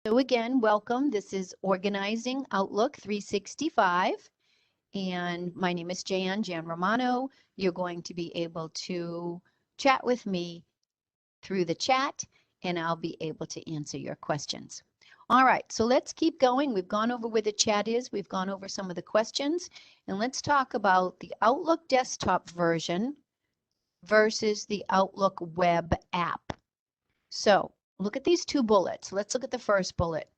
So again, welcome. This is Organizing Outlook 365, and my name is Jan Romano. You're going to be able to chat with me through the chat, and I'll be able to answer your questions. All right, so let's keep going. We've gone over where the chat is. We've gone over some of the questions, and let's talk about the Outlook desktop version versus the Outlook web app. So look at these two bullets. Let's look at the first bullet.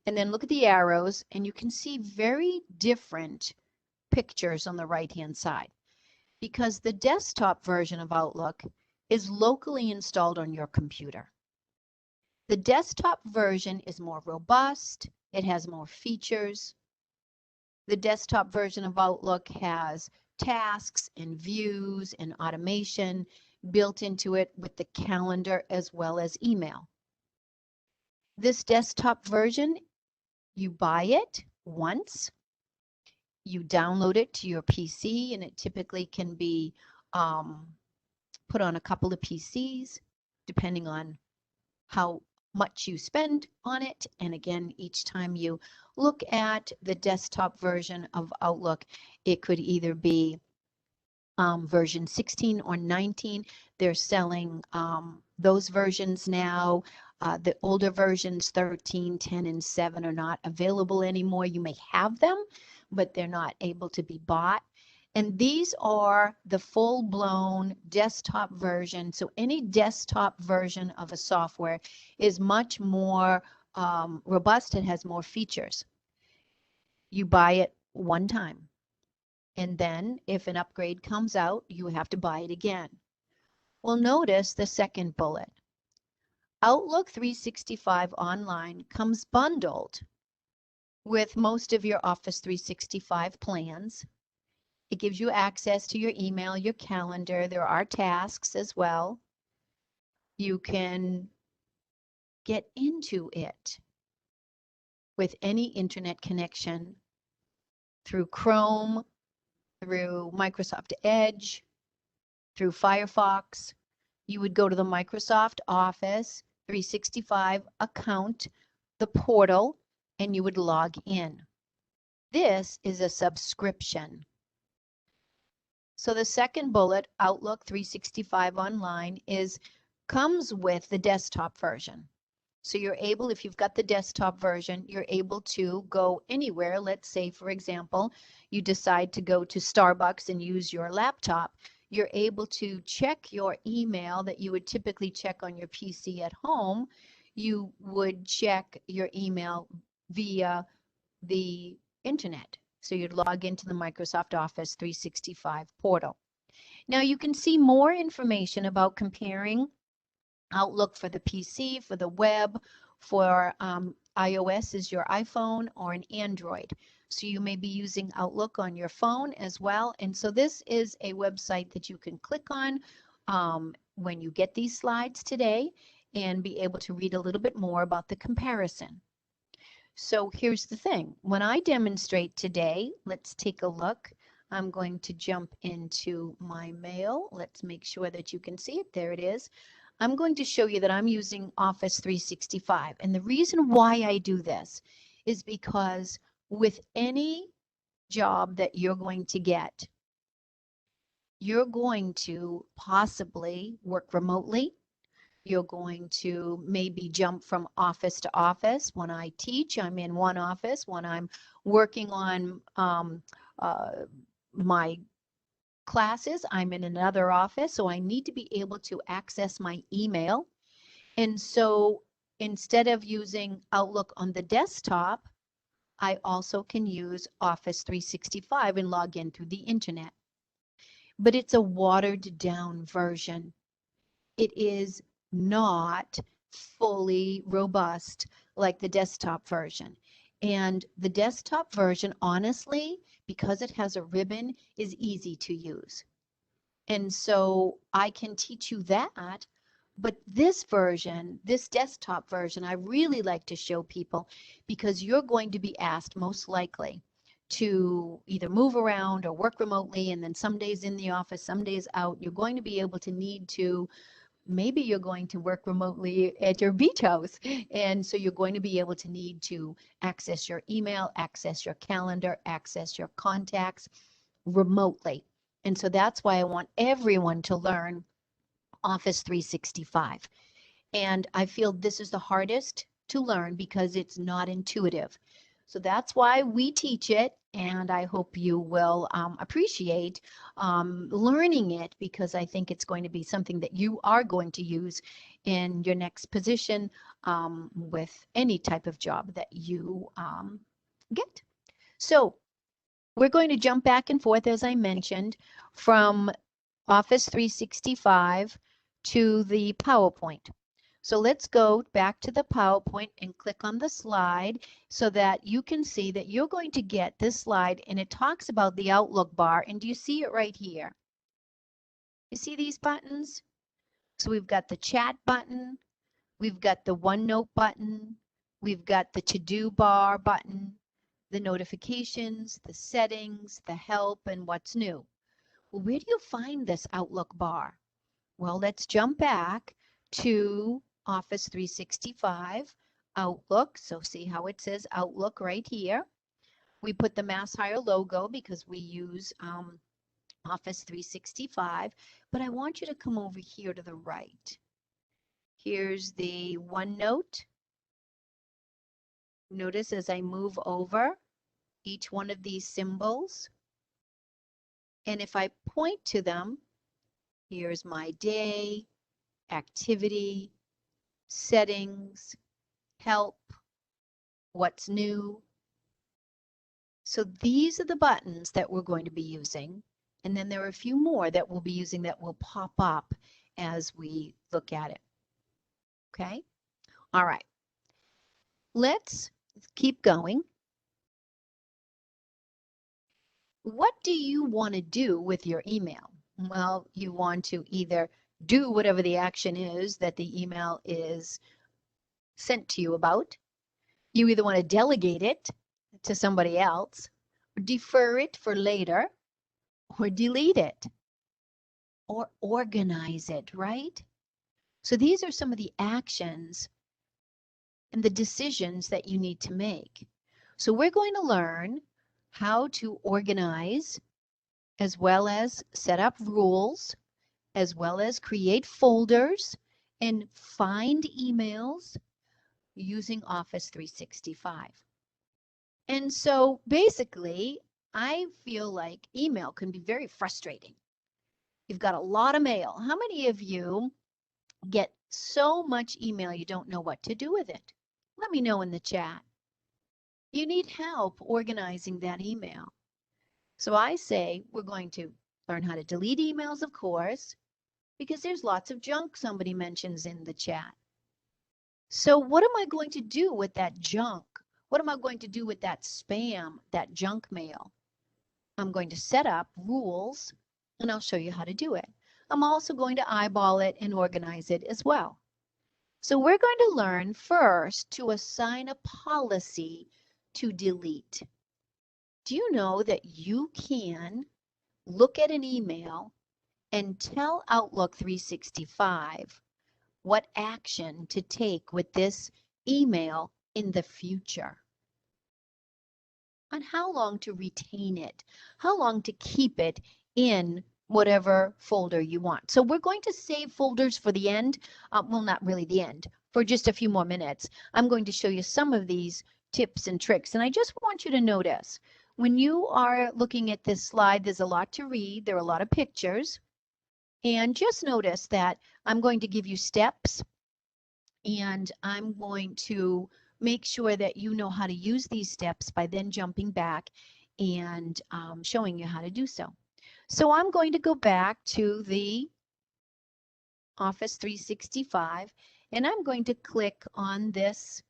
And then look at the arrows, and you can see very different pictures on the right-hand side because the desktop version of Outlook is locally installed on your computer. The desktop version is more robust. It has more features. The desktop version of Outlook has tasks and views and automation built into it with the calendar as well as email. This desktop version, you buy it once, you download it to your PC, and it typically can be put on a couple of PCs depending on how much you spend on it. And again, each time you look at the desktop version of Outlook, it could either be version 16 or 19. They're selling those versions now. The older versions, 13, 10, and 7, are not available anymore. You may have them, but they're not able to be bought. And these are the full-blown desktop version. So any desktop version of a software is much more robust. It has more features. You buy it one time. And then if an upgrade comes out, you have to buy it again. Well, notice the second bullet. Outlook 365 Online comes bundled with most of your Office 365 plans. It gives you access to your email, your calendar. There are tasks as well. You can get into it with any internet connection through Chrome, through Microsoft Edge, through Firefox. You would go to the Microsoft Office 365 account, the portal, and you would log in. This is a subscription. So the second bullet, Outlook 365 Online, comes with the desktop version. So you're able, if you've got the desktop version, you're able to go anywhere. Let's say, for example, you decide to go to Starbucks and use your laptop. You're able to check your email that you would typically check on your PC at home. You would check your email via the internet. So you'd log into the Microsoft Office 365 portal. Now you can see more information about comparing Outlook for the PC, for the web, for iOS is your iPhone, or an Android. So you may be using Outlook on your phone as well. And so this is a website that you can click on when you get these slides today and be able to read a little bit more about the comparison. So here's the thing. When I demonstrate today, let's take a look. I'm going to jump into my mail. Let's make sure that you can see it. There it is. I'm going to show you that I'm using Office 365. And the reason why I do this is because with any job that you're going to get, you're going to possibly work remotely. You're going to maybe jump from office to office. When I teach, I'm in one office. When I'm working on my classes, I'm in another office, so I need to be able to access my email. And so instead of using Outlook on the desktop, I also can use Office 365 and log in through the internet. But it's a watered down version. It is not fully robust like the desktop version. And the desktop version, honestly, because it has a ribbon, is easy to use. And so I can teach you that. But this version, this desktop version, I really like to show people because you're going to be asked most likely to either move around or work remotely, and then some days in the office, some days out. You're going to be able to need to maybe you're going to work remotely at your beach house. And so you're going to be able to need to access your email, access your calendar, access your contacts remotely. And so that's why I want everyone to learn Office 365. And I feel this is the hardest to learn because it's not intuitive. So that's why we teach it, and I hope you will appreciate learning it, because I think it's going to be something that you are going to use in your next position with any type of job that you get. So we're going to jump back and forth, as I mentioned, from Office 365 to the PowerPoint. So let's go back to the PowerPoint and click on the slide so that you can see that you're going to get this slide, and it talks about the Outlook bar. And do you see it right here? You see these buttons? So we've got the chat button, we've got the OneNote button, we've got the to-do bar button, the notifications, the settings, the help, and what's new. Well, where do you find this Outlook bar? Well, let's jump back to Office 365 Outlook. So see how it says Outlook right here. We put the MassHire logo because we use Office 365, but I want you to come over here to the right. Here's the OneNote. Notice as I move over each one of these symbols, and if I point to them, here's my day, activity, settings, help, what's new. So these are the buttons that we're going to be using. And then there are a few more that we'll be using that will pop up as we look at it. Okay? All right. Let's keep going. What do you want to do with your email? Well, you want to either do whatever the action is that the email is sent to you about. You either want to delegate it to somebody else, defer it for later, or delete it, or organize it, right? So these are some of the actions and the decisions that you need to make. So we're going to learn how to organize, as well as set up rules, as well as create folders and find emails using Office 365. And so basically, I feel like email can be very frustrating. You've got a lot of mail. How many of you get so much email you don't know what to do with it? Let me know in the chat. You need help organizing that email. So I say we're going to learn how to delete emails, of course, because there's lots of junk somebody mentions in the chat. So what am I going to do with that junk? What am I going to do with that spam, that junk mail? I'm going to set up rules, and I'll show you how to do it. I'm also going to eyeball it and organize it as well. So we're going to learn first to assign a policy to delete. Do you know that you can look at an email and tell Outlook 365 what action to take with this email in the future? On how long to retain it, how long to keep it in whatever folder you want. So we're going to save folders for the end. Well, not really the end, for just a few more minutes. I'm going to show you some of these tips and tricks. And I just want you to notice, when you are looking at this slide, there's a lot to read. There are a lot of pictures. And just notice that I'm going to give you steps, and I'm going to make sure that you know how to use these steps by then jumping back and showing you how to do so. So I'm going to go back to the Office 365, and I'm going to click on this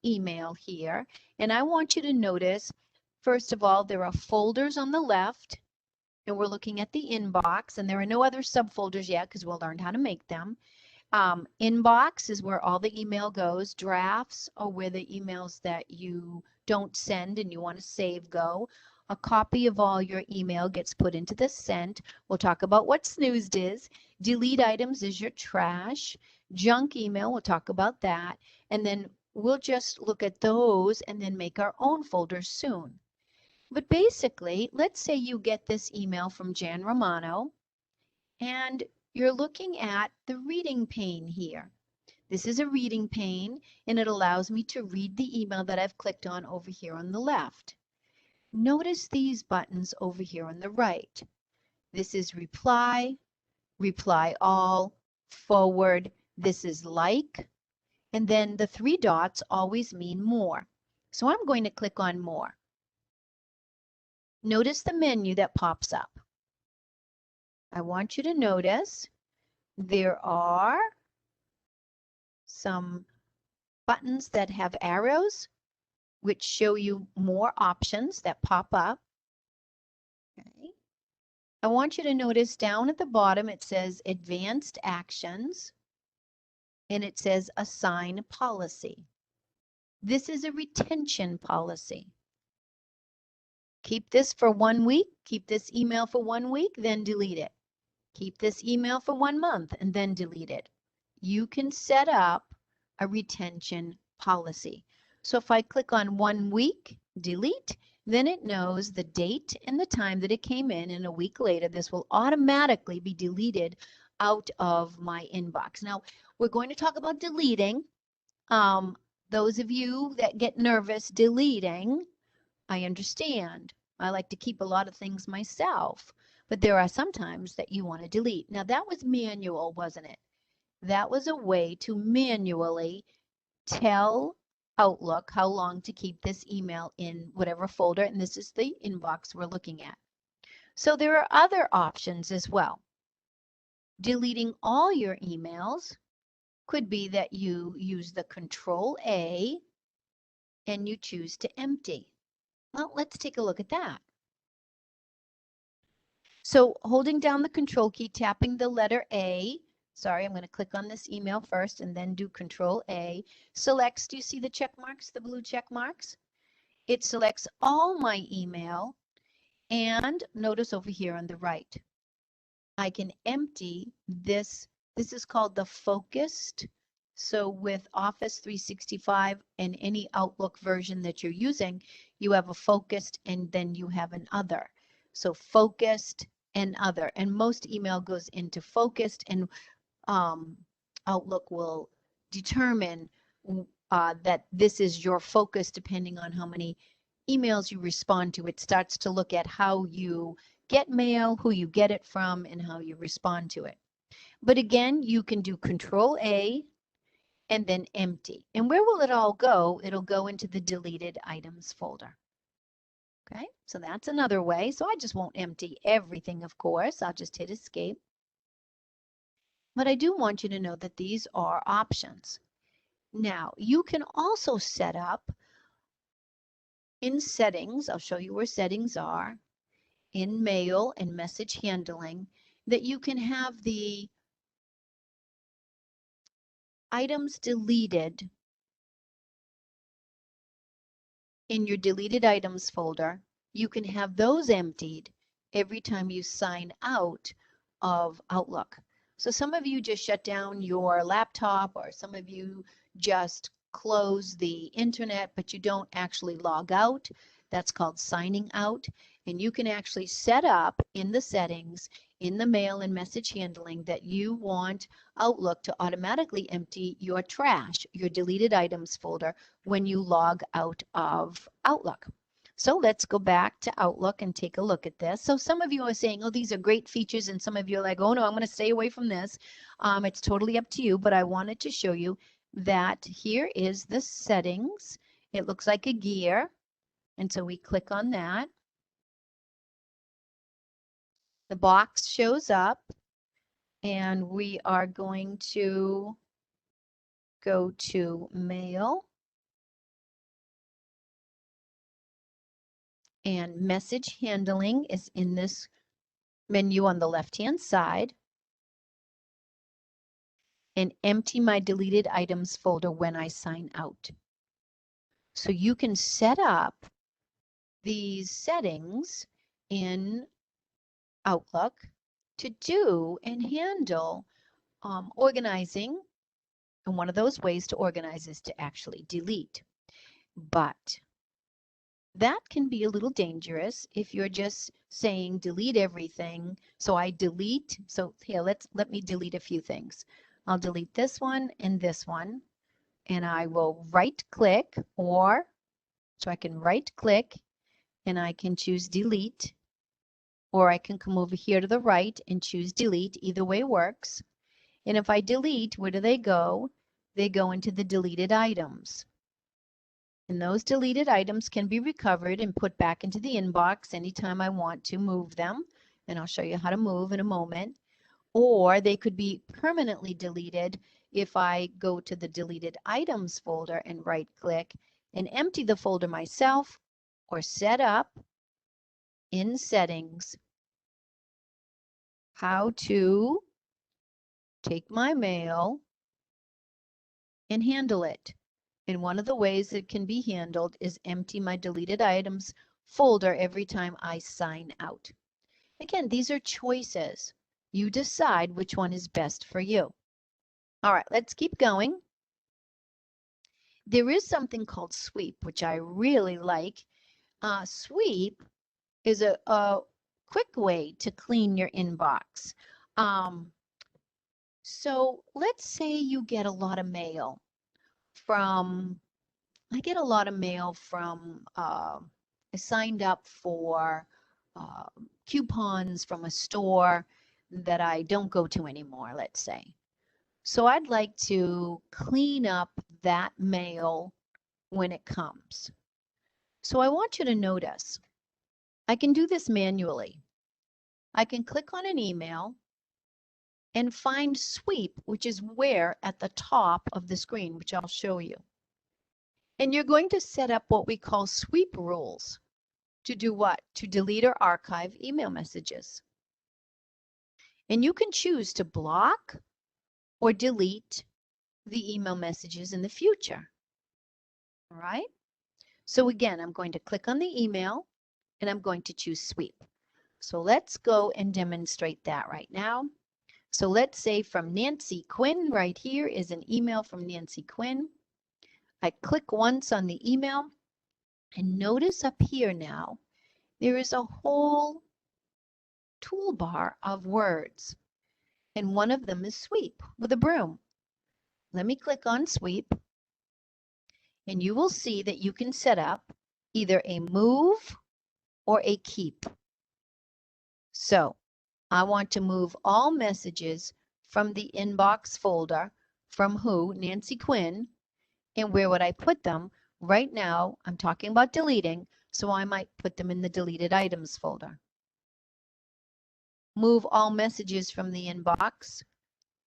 email here. And I want you to notice, first of all, there are folders on the left, and we're looking at the inbox, and there are no other subfolders yet because we'll learn how to make them. Inbox is where all the email goes. Drafts are where the emails that you don't send and you want to save go. A copy of all your email gets put into the sent. We'll talk about what snoozed is. Delete items is your trash. Junk email, we'll talk about that. And then we'll just look at those and then make our own folders soon. But basically, let's say you get this email from Jan Romano and you're looking at the reading pane here. This is a reading pane and it allows me to read the email that I've clicked on over here on the left. Notice these buttons over here on the right. This is reply, reply all, forward. This is like, and then the 3 dots always mean more. So I'm going to click on more. Notice the menu that pops up. I want you to notice there are some buttons that have arrows which show you more options that pop up. Okay. I want you to notice down at the bottom it says Advanced Actions and it says Assign Policy. This is a retention policy. Keep this for 1 week, keep this email for 1 week, then delete it. Keep this email for 1 month and then delete it. You can set up a retention policy. So if I click on 1 week, delete, then it knows the date and the time that it came in, and a week later this will automatically be deleted out of my inbox. Now we're going to talk about deleting. Those of you that get nervous deleting, I understand. I like to keep a lot of things myself, but there are some times that you want to delete. Now that was manual, wasn't it? That was a way to manually tell Outlook how long to keep this email in whatever folder, and this is the inbox we're looking at. So there are other options as well. Deleting all your emails could be that you use the Control A and you choose to empty. Well, let's take a look at that. So holding down the Control key, tapping the letter A, sorry, I'm going to click on this email first and then do Control A. Selects, do you see the check marks, the blue check marks? It selects all my email, and notice over here on the right, I can empty this. This is called the focused. So with Office 365 and any Outlook version that you're using, you have a focused and then you have an other. So focused and other, and most email goes into focused, and Outlook will determine that this is your focus depending on how many emails you respond to. It starts to look at how you get mail, who you get it from, and how you respond to it. But again, you can do Control A and then empty. And where will it all go? It'll go into the deleted items folder. Okay, so that's another way. So I just won't empty everything, of course. I'll just hit escape. But I do want you to know that these are options. Now, you can also set up in settings, I'll show you where settings are, in mail and message handling, that you can have the items deleted in your deleted items folder. You can have those emptied every time you sign out of Outlook. So some of you just shut down your laptop, or some of you just close the internet, but you don't actually log out. That's called signing out. And you can actually set up in the settings, in the mail and message handling, that you want Outlook to automatically empty your trash, your deleted items folder, when you log out of Outlook. So let's go back to Outlook and take a look at this. So some of you are saying, oh, these are great features, and some of you are like, oh no, I'm going to stay away from this. It's totally up to you, but I wanted to show you that here is the settings. It looks like a gear, and so we click on that. The box shows up, and we are going to go to Mail and Message Handling is in this menu on the left-hand side, and empty my deleted items folder when I sign out. So you can set up these settings in Outlook to do and handle organizing. And one of those ways to organize is to actually delete. But that can be a little dangerous if you're just saying delete everything. So I delete. So here, let me delete a few things. I'll delete this one and this one. And I will right click, or so I can right click and I can choose delete, or I can come over here to the right and choose delete. Either way works. And if I delete, where do they go? They go into the deleted items. And those deleted items can be recovered and put back into the inbox anytime I want to move them. And I'll show you how to move in a moment. Or they could be permanently deleted if I go to the deleted items folder and right click and empty the folder myself, or set up in settings how to take my mail and handle it. And one of the ways it can be handled is empty my deleted items folder every time I sign out. Again, these are choices. You decide which one is best for you. All right, let's keep going. There is something called Sweep, which I really like. Sweep is a quick way to clean your inbox. So let's say you get a lot of mail from, I get a lot of mail from, I signed up for uh, coupons from a store that I don't go to anymore, let's say. So I'd like to clean up that mail when it comes. So I want you to notice, I can do this manually. I can click on an email and find Sweep, which is where at the top of the screen, which I'll show you. And you're going to set up what we call sweep rules. To do what? To delete or archive email messages. And you can choose to block or delete the email messages in the future. All right? So again, I'm going to click on the email and I'm going to choose sweep. So let's go and demonstrate that right now. So let's say from Nancy Quinn, right here is an email from Nancy Quinn. I click once on the email and notice up here now, there is a whole toolbar of words. And one of them is sweep with a broom. Let me click on sweep and you will see that you can set up either a move or a keep. So I want to move all messages from the inbox folder from who? Nancy Quinn. And where would I put them? Right now, I'm talking about deleting, so I might put them in the deleted items folder. Move all messages from the inbox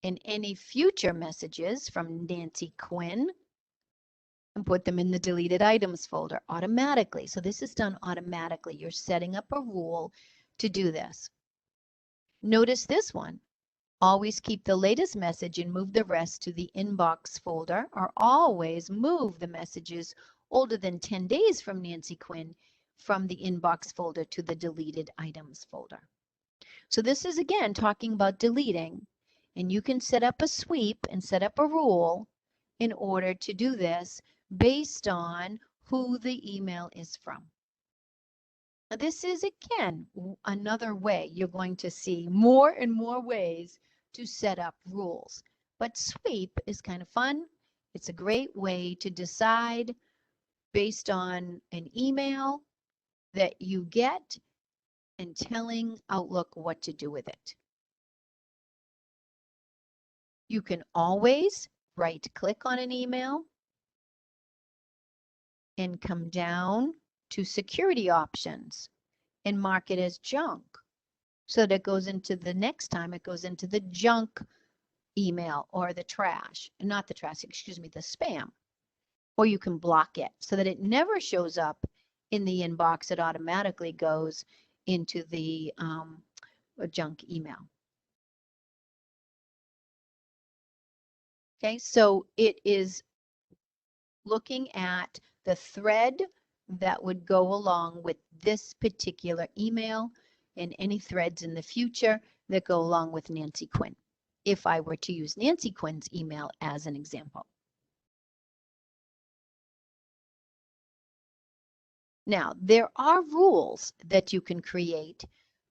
and any future messages from Nancy Quinn and put them in the deleted items folder automatically. So this is done automatically. You're setting up a rule to do this. Notice this one. Always keep the latest message and move the rest to the inbox folder, or always move the messages older than 10 days from Nancy Quinn from the inbox folder to the deleted items folder. So this is again talking about deleting, and you can set up a sweep and set up a rule in order to do this based on who the email is from. Now this is again another way you're going to see more and more ways to set up rules. But sweep is kind of fun. It's a great way to decide based on an email that you get and telling Outlook what to do with it. You can always right click on an email and come down to security options and mark it as junk. So that it goes into the next time it goes into the junk email or the trash, not the trash, excuse me, the spam. Or you can block it so that it never shows up in the inbox. It automatically goes into the junk email. Okay, so it is looking at the thread that would go along with this particular email and any threads in the future that go along with Nancy Quinn, if I were to use Nancy Quinn's email as an example. Now, there are rules that you can create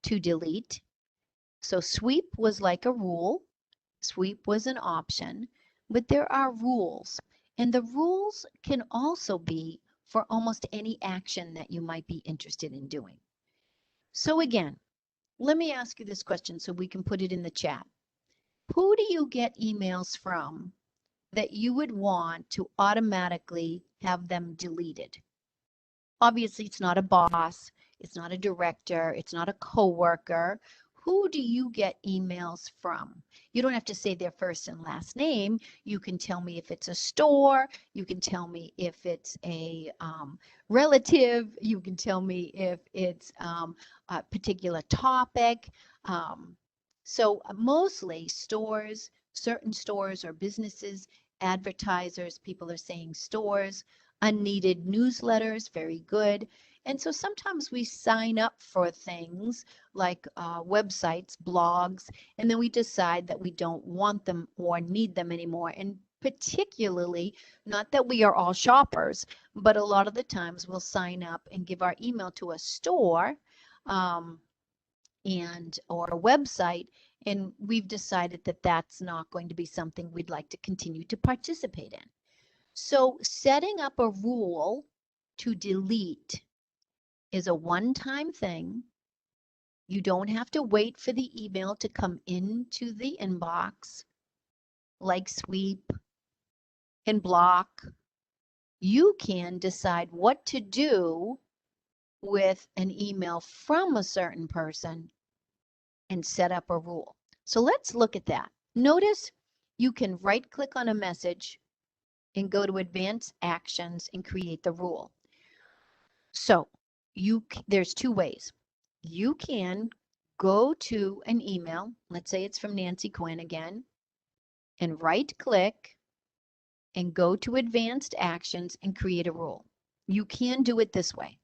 to delete. So sweep was like a rule. Sweep was an option, but there are rules. And the rules can also be for almost any action that you might be interested in doing. So again, let me ask you this question so we can put it in the chat. Who do you get emails from that you would want to automatically have them deleted? Obviously, it's not a boss, it's not a director, it's not a coworker. Who do you get emails from? You don't have to say their first and last name. You can tell me if it's a store. You can tell me if it's a relative. You can tell me if it's a particular topic. So mostly stores, certain stores or businesses, advertisers, people are saying stores. Unneeded newsletters, very good. And so sometimes we sign up for things like websites, blogs, and then we decide that we don't want them or need them anymore. And particularly, not that we are all shoppers, but a lot of the times we'll sign up and give our email to a store or a website, and we've decided that that's not going to be something we'd like to continue to participate in. So setting up a rule to delete is a one-time thing. You don't have to wait for the email to come into the inbox like sweep and block. You can decide what to do with an email from a certain person and set up a rule. So let's look at that. Notice you can right-click on a message and go to Advanced Actions and create the rule. So there's two ways. You can go to an email, let's say it's from Nancy Quinn again, and right-click and go to Advanced Actions and create a rule. You can do it this way,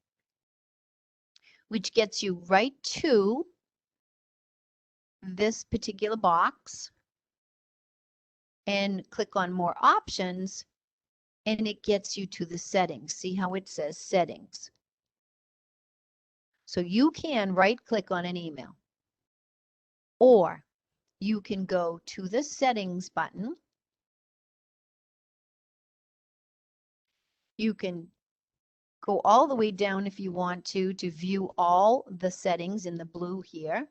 which gets you right to this particular box, and click on More Options, and it gets you to the settings. See how it says Settings. So you can right-click on an email, or you can go to the Settings button. You can go all the way down if you want to view all the settings in the blue here.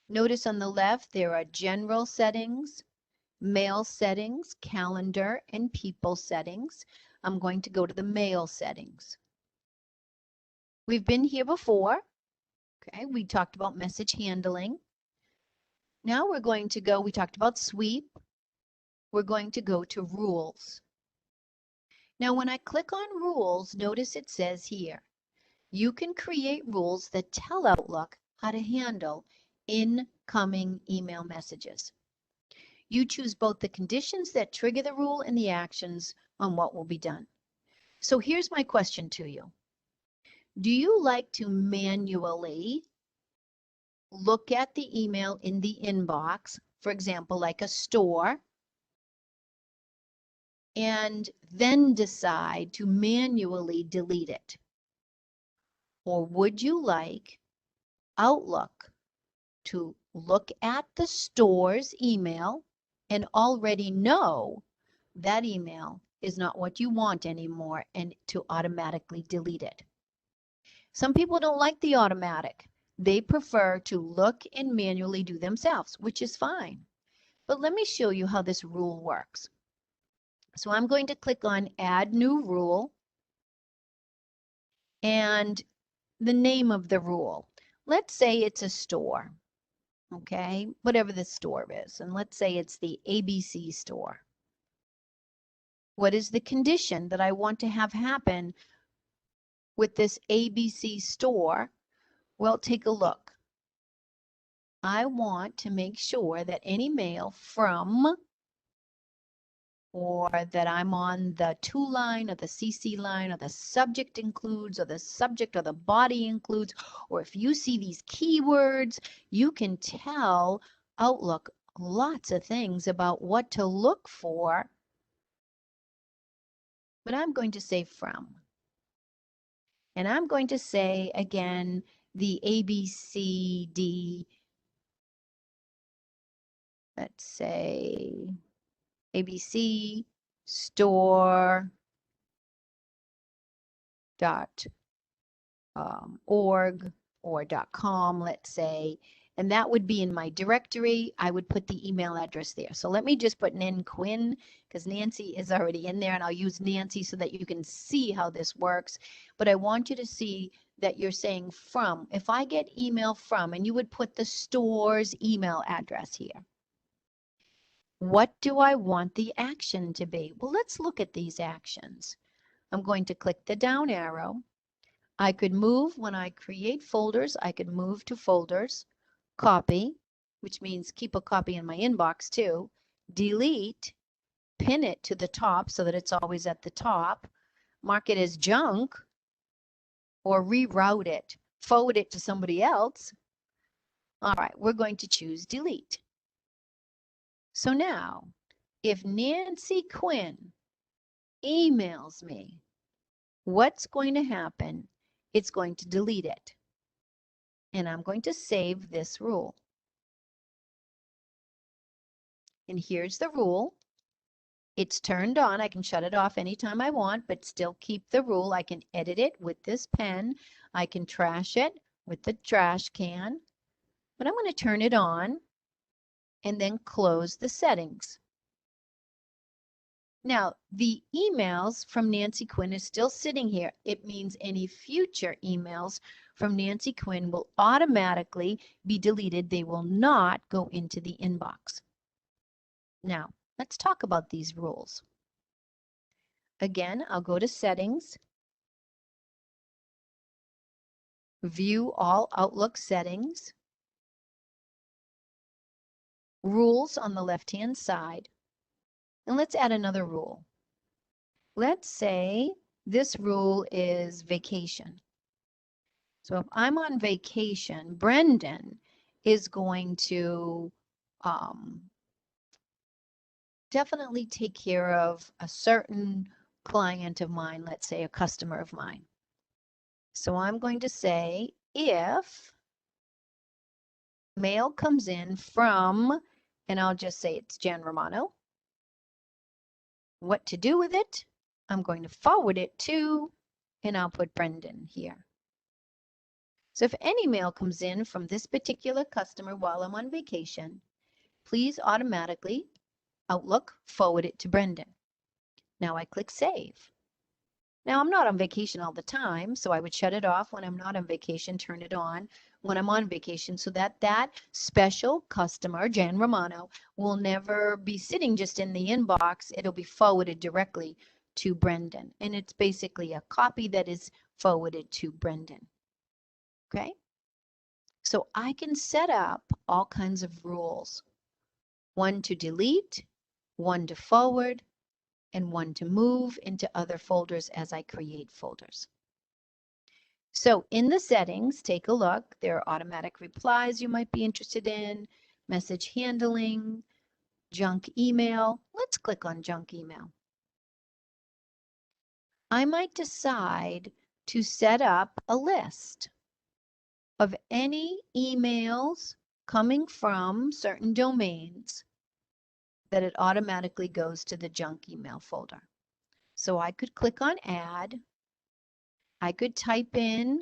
Notice on the left there are General Settings, Mail Settings, Calendar, and People Settings. I'm going to go to the Mail Settings. We've been here before. Okay, we talked about message handling. Now we're going to go, we talked about sweep. We're going to go to rules. Now when I click on rules, notice it says here, you can create rules that tell Outlook how to handle incoming email messages. You choose both the conditions that trigger the rule and the actions on what will be done. So here's my question to you. Do you like to manually look at the email in the inbox, for example, like a store, and then decide to manually delete it? Or would you like Outlook to look at the store's email and already know that email is not what you want anymore and to automatically delete it? Some people don't like the automatic. They prefer to look and manually do themselves, which is fine. But let me show you how this rule works. So I'm going to click on Add New Rule and the name of the rule. Let's say it's a store, okay, whatever the store is, and let's say it's the ABC store. What is the condition that I want to have happen with this ABC store? Well, take a look. I want to make sure that any mail from or that I'm on the to line or the CC line or the subject includes or the subject or the body includes, or if you see these keywords, you can tell Outlook lots of things about what to look for. But I'm going to say from. And I'm going to say again the ABCD, let's say ABC store dot org or .com, let's say, and that would be in my directory. I would put the email address there. So let me just put in Quinn because Nancy is already in there, and I'll use Nancy so that you can see how this works. But I want you to see that you're saying from. If I get email from, and you would put the store's email address here. What do I want the action to be? Well, let's look at these actions. I'm going to click the down arrow. I could move when I create folders, I could move to folders, copy, which means keep a copy in my inbox too, delete, pin it to the top so that it's always at the top, mark it as junk, or reroute it, forward it to somebody else. All right, we're going to choose delete. So now, if Nancy Quinn emails me, what's going to happen? It's going to delete it. And I'm going to save this rule. And here's the rule. It's turned on. I can shut it off anytime I want, but still keep the rule. I can edit it with this pen. I can trash it with the trash can. But I'm going to turn it on and then close the settings. Now, the emails from Nancy Quinn is still sitting here. It means any future emails from Nancy Quinn will automatically be deleted. They will not go into the inbox. Now, let's talk about these rules. Again, I'll go to Settings, View All Outlook Settings, Rules on the left-hand side, and let's add another rule. Let's say this rule is vacation. So if I'm on vacation, Brendan is going to definitely take care of a certain client of mine, let's say a customer of mine. So I'm going to say if mail comes in from, and I'll just say it's Jan Romano, what to do with it? I'm going to forward it to, and I'll put Brendan here. So if any mail comes in from this particular customer while I'm on vacation, please automatically Outlook forward it to Brendan. Now I click Save. Now I'm not on vacation all the time, so I would shut it off when I'm not on vacation, turn it on when I'm on vacation so that that special customer, Jan Romano, will never be sitting just in the inbox. It'll be forwarded directly to Brendan. And it's basically a copy that is forwarded to Brendan. Okay? So I can set up all kinds of rules. One to delete, one to forward, and one to move into other folders as I create folders. So in the settings, take a look. There are automatic replies you might be interested in, message handling, junk email. Let's click on junk email. I might decide to set up a list of any emails coming from certain domains that it automatically goes to the junk email folder. So I could click on add. I could type in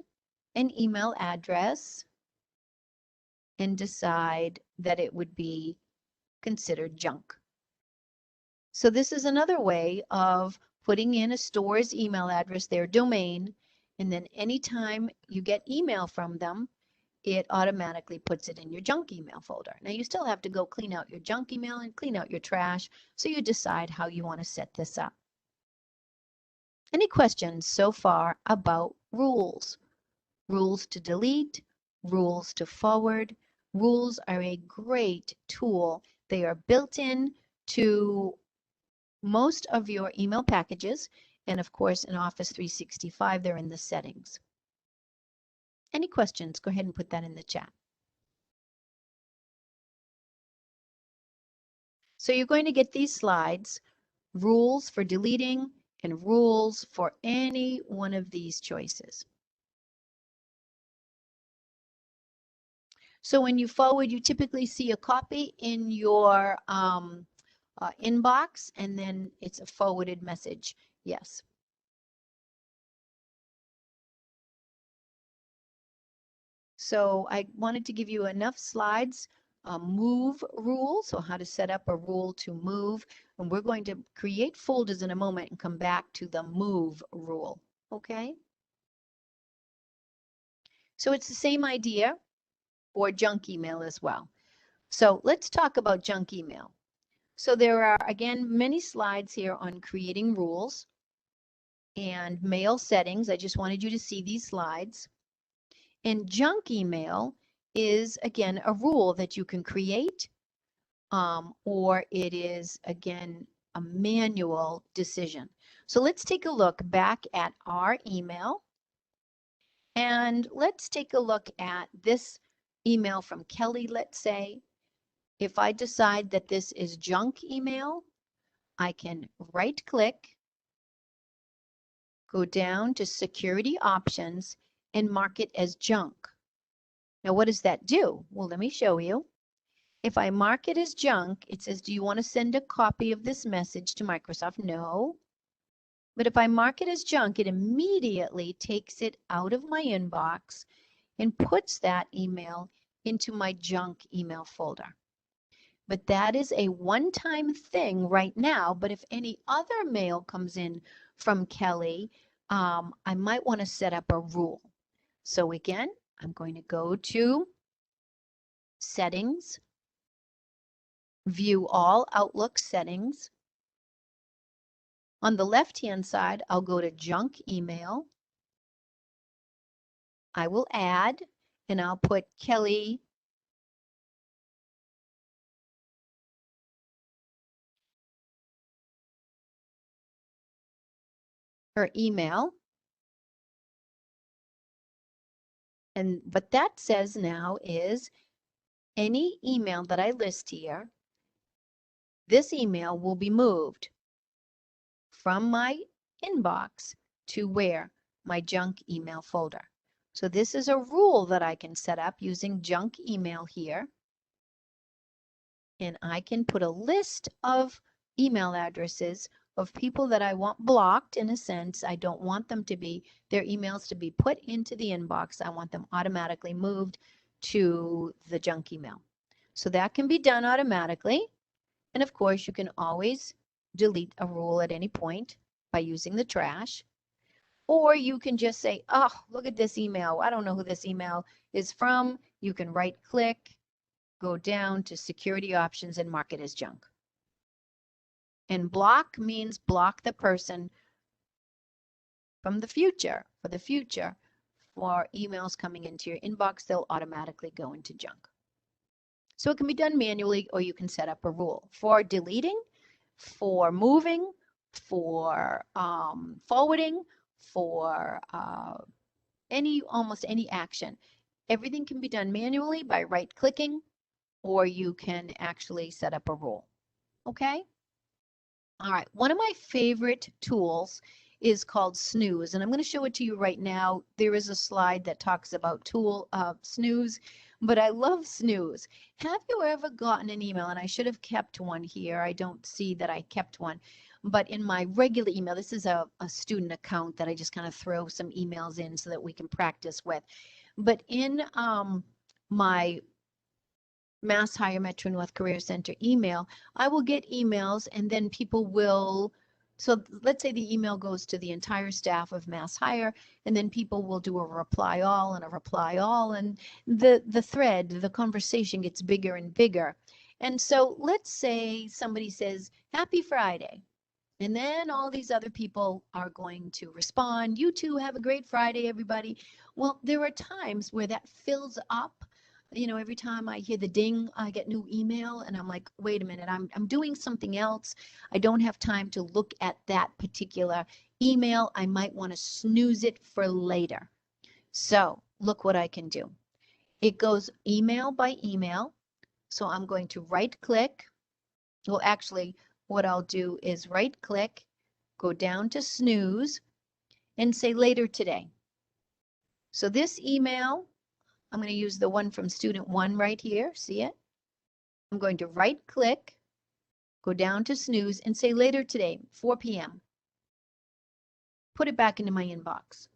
an email address and decide that it would be considered junk. So this is another way of putting in a store's email address, their domain, and then anytime you get email from them, it automatically puts it in your junk email folder. Now you still have to go clean out your junk email and clean out your trash, so you decide how you want to set this up. Any questions so far about rules? Rules to delete, rules to forward. Rules are a great tool. They are built in to most of your email packages, and of course in Office 365, they're in the settings. Any questions? Go ahead and put that in the chat. So you're going to get these slides, rules for deleting and rules for any one of these choices. So when you forward, you typically see a copy in your inbox, and then it's a forwarded message. Yes. So I wanted to give you enough slides. Move rule, so how to set up a rule to move. And we're going to create folders in a moment and come back to the move rule. Okay? So it's the same idea for junk email as well. So let's talk about junk email. So there are, again, many slides here on creating rules and mail settings. I just wanted you to see these slides. And junk email is, again, a rule that you can create, or it is, again, a manual decision. So let's take a look back at our email. And let's take a look at this email from Kelly, let's say. If I decide that this is junk email, I can right click, go down to security options, and mark it as junk. Now, what does that do? Well, let me show you. If I mark it as junk, it says, do you want to send a copy of this message to Microsoft? No. But if I mark it as junk, it immediately takes it out of my inbox and puts that email into my junk email folder. But that is a one-time thing right now. But if any other mail comes in from Kelly, I might want to set up a rule. So again, I'm going to go to Settings, View All Outlook Settings. On the left-hand side, I'll go to Junk Email. I will add, and I'll put Kelly her email. And what that says now is any email that I list here, this email will be moved from my inbox to where? My junk email folder. So this is a rule that I can set up using junk email here. And I can put a list of email addresses of people that I want blocked. In a sense, I don't want them to be, their emails to be put into the inbox. I want them automatically moved to the junk email. So that can be done automatically. And of course, you can always delete a rule at any point by using the trash. Or you can just say, oh, look at this email. I don't know who this email is from. You can right click, go down to security options and mark it as junk. And block means block the person from the future, for the future. For emails coming into your inbox, they'll automatically go into junk. So it can be done manually, or you can set up a rule for deleting, for moving, for forwarding, for almost any action. Everything can be done manually by right clicking, or you can actually set up a rule. Okay? All right, one of my favorite tools is called Snooze, and I'm going to show it to you right now. There is a slide that talks about Snooze, but I love Snooze. Have you ever gotten an email, and I should have kept one here. I don't see that I kept one, but in my regular email, this is a student account that I just kind of throw some emails in so that we can practice with. But in my Mass Hire Metro North Career Center email, I will get emails, and then people will, so let's say the email goes to the entire staff of Mass Hire, and then people will do a reply all and a reply all, and the thread, the conversation gets bigger and bigger. And so let's say somebody says, Happy Friday. And then all these other people are going to respond, you too, have a great Friday, everybody. Well, there are times where that fills up You know, every time I hear the ding, I get new email and I'm like, wait a minute, I'm doing something else. I don't have time to look at that particular email. I might want to snooze it for later. So look what I can do. It goes email by email. So I'm going to right click. Well, actually, what I'll do is right click, go down to snooze and say later today. So this email, I'm going to use the one from student one right here. See it? I'm going to right click, go down to snooze and say later today, 4 p.m. Put it back into my inbox.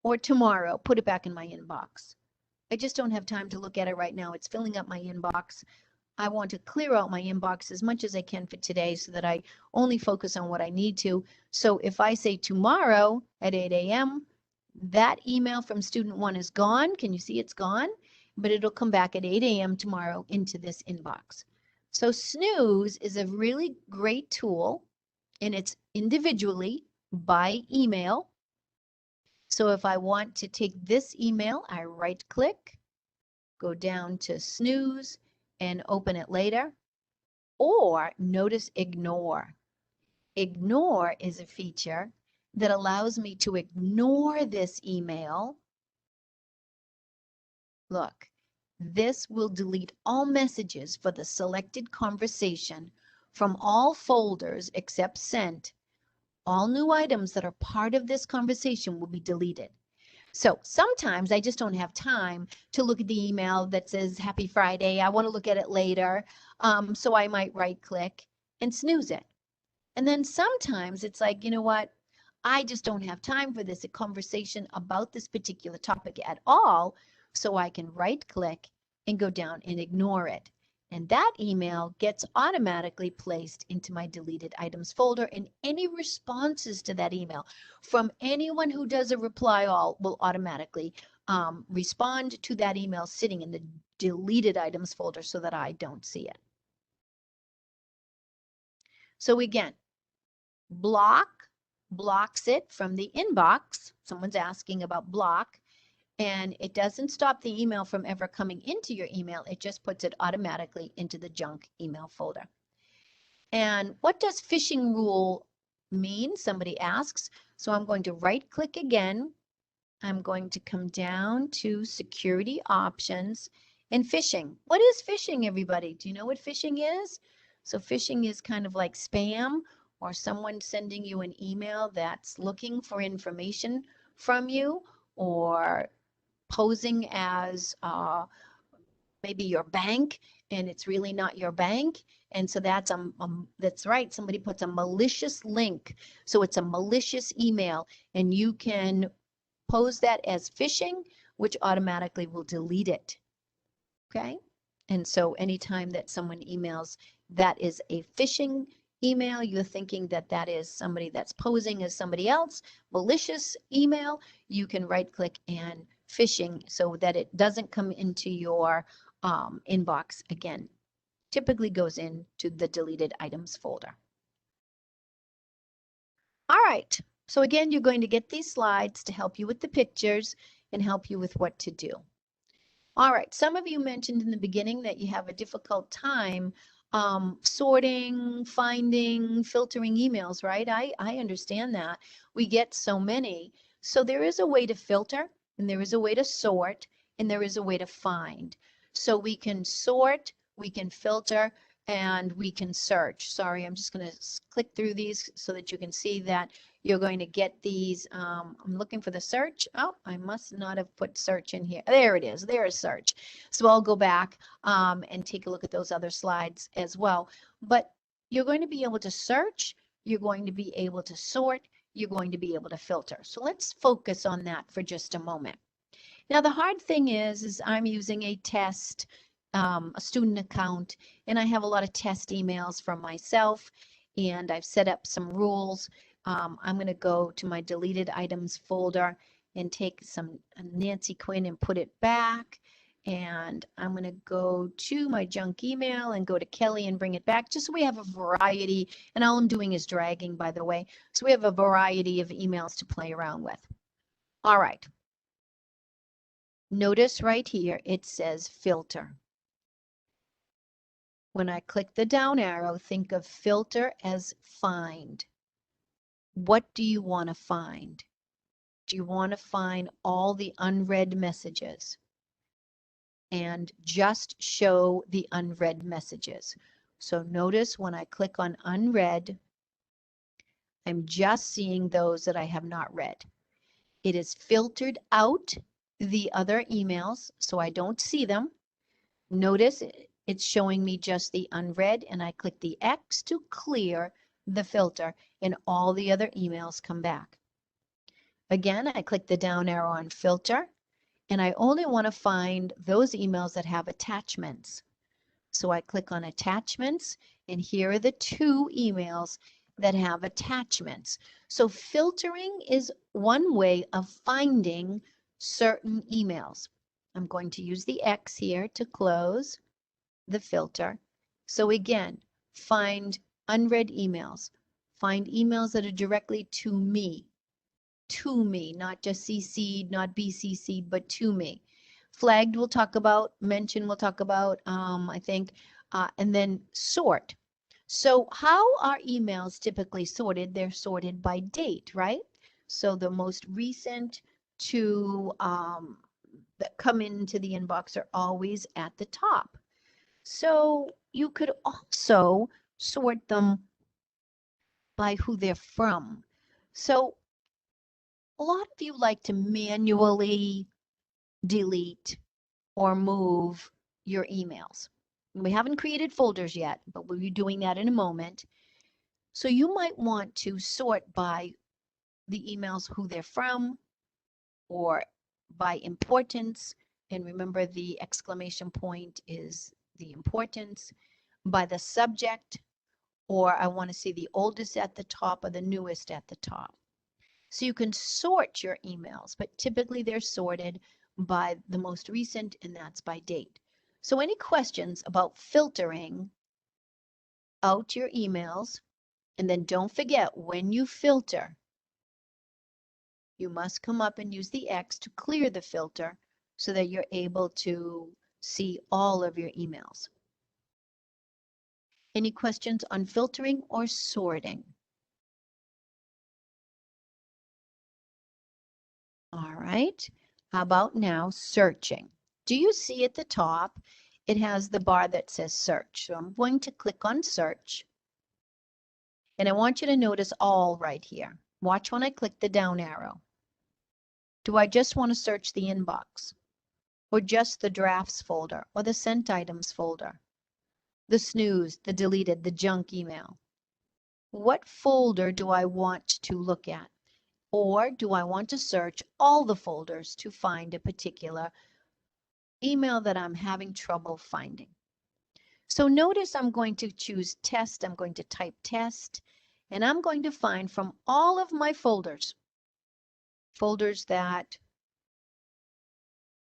Or tomorrow, put it back in my inbox. I just don't have time to look at it right now. It's filling up my inbox. I want to clear out my inbox as much as I can for today so that I only focus on what I need to. So if I say tomorrow at 8 a.m., that email from student one is gone. Can you see it's gone? But it'll come back at 8 a.m. tomorrow into this inbox. So Snooze is a really great tool, and it's individually by email. So if I want to take this email, I right click, go down to Snooze and open it later. Or notice Ignore. Ignore is a feature that allows me to ignore this email. Look, this will delete all messages for the selected conversation from all folders except Sent. All new items that are part of this conversation will be deleted. So sometimes I just don't have time to look at the email that says Happy Friday. I want to look at it later. So I might right click and snooze it. And then sometimes it's like, you know what? I just don't have time for this conversation about this particular topic at all. So I can right click and go down and ignore it. And that email gets automatically placed into my deleted items folder, and any responses to that email from anyone who does a reply all will automatically respond to that email sitting in the deleted items folder so that I don't see it. So again, block blocks it from the inbox. Someone's asking about block. And it doesn't stop the email from ever coming into your email. It just puts it automatically into the junk email folder. And what does phishing rule mean? Somebody asks. So I'm going to right click again. I'm going to come down to security options and phishing. What is phishing, everybody? Do you know what phishing is? So phishing is kind of like spam or someone sending you an email that's looking for information from you or posing as maybe your bank, and it's really not your bank. And so that's right. Somebody puts a malicious link. So it's a malicious email, and you can pose that as phishing, which automatically will delete it. Okay. And so anytime that someone emails that is a phishing email, you're thinking that that is somebody that's posing as somebody else, malicious email, you can right click and phishing so that it doesn't come into your inbox again. Typically goes into the deleted items folder. All right. So again, you're going to get these slides to help you with the pictures and help you with what to do. All right, some of you mentioned in the beginning that you have a difficult time sorting, finding, filtering emails, right? I understand that. We get so many. So there is a way to filter, and there is a way to sort, and there is a way to find. So we can sort, we can filter, and we can search. Sorry, I'm just going to click through these so that you can see that you're going to get these. I'm looking for the search. Oh, I must not have put search in here. There it is. There's search. So I'll go back and take a look at those other slides as well. But you're going to be able to search. You're going to be able to sort. You're going to be able to filter. So let's focus on that for just a moment. Now, the hard thing is I'm using a test, a student account, and I have a lot of test emails from myself, and I've set up some rules. I'm going to go to my deleted items folder and take some Nancy Quinn and put it back. And I'm going to go to my junk email and go to Kelly and bring it back, just so we have a variety. And all I'm doing is dragging, by the way. So we have a variety of emails to play around with. All right. Notice right here, it says filter. When I click the down arrow, think of filter as find. What do you want to find? Do you want to find all the unread messages and just show the unread messages? So notice when I click on unread, I'm just seeing those that I have not read. It is filtered out the other emails, so I don't see them. Notice it's showing me just the unread, and I click the X to clear the filter, and all the other emails come back. Again, I click the down arrow on filter, and I only want to find those emails that have attachments. So I click on attachments, and here are the 2 emails that have attachments. So filtering is one way of finding certain emails. I'm going to use the X here to close the filter. So again, find unread emails. Find emails that are directly to me, not just CC'd, not BCC'd, but to me. Flagged we'll talk about, mentioned we'll talk about, I think, and then sort. So how are emails typically sorted? They're sorted by date, right? So the most recent to that come into the inbox are always at the top. So you could also sort them by who they're from. So a lot of you like to manually delete or move your emails. We haven't created folders yet, but we'll be doing that in a moment. So you might want to sort by the emails, who they're from, or by importance. And remember, the exclamation point is the importance. By the subject, or I want to see the oldest at the top or the newest at the top. So you can sort your emails, but typically they're sorted by the most recent, and that's by date. So any questions about filtering out your emails? And then don't forget, when you filter, you must come up and use the X to clear the filter so that you're able to see all of your emails. Any questions on filtering or sorting? All right. How about now searching? Do you see at the top, it has the bar that says search. So I'm going to click on search. And I want you to notice all right here. Watch when I click the down arrow. Do I just want to search the inbox? Or just the drafts folder or the sent items folder? The snooze, the deleted, the junk email? What folder do I want to look at? Or do I want to search all the folders to find a particular email that I'm having trouble finding? So notice I'm going to choose test. I'm going to type test, and I'm going to find from all of my folders that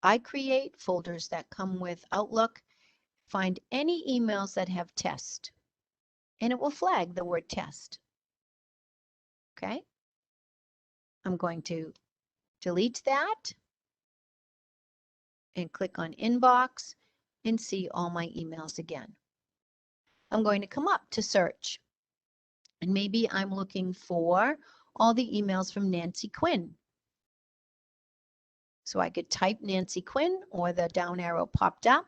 I create, folders that come with Outlook, find any emails that have test, and it will flag the word test. Okay. I'm going to delete that and click on inbox and see all my emails again. I'm going to come up to search, and maybe I'm looking for all the emails from Nancy Quinn. So I could type Nancy Quinn, or the down arrow popped up,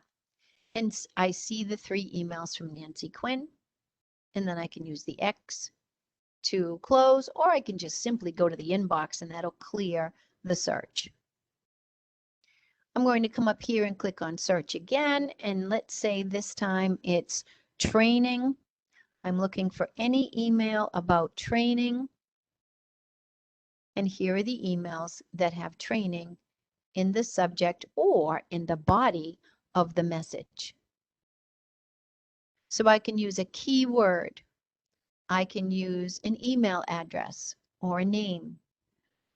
and I see the 3 emails from Nancy Quinn, and then I can use the X to close, or I can just simply go to the inbox and that'll clear the search. I'm going to come up here and click on search again, and let's say this time it's training. I'm looking for any email about training, and here are the emails that have training in the subject or in the body of the message. So I can use a keyword. I can use an email address or a name.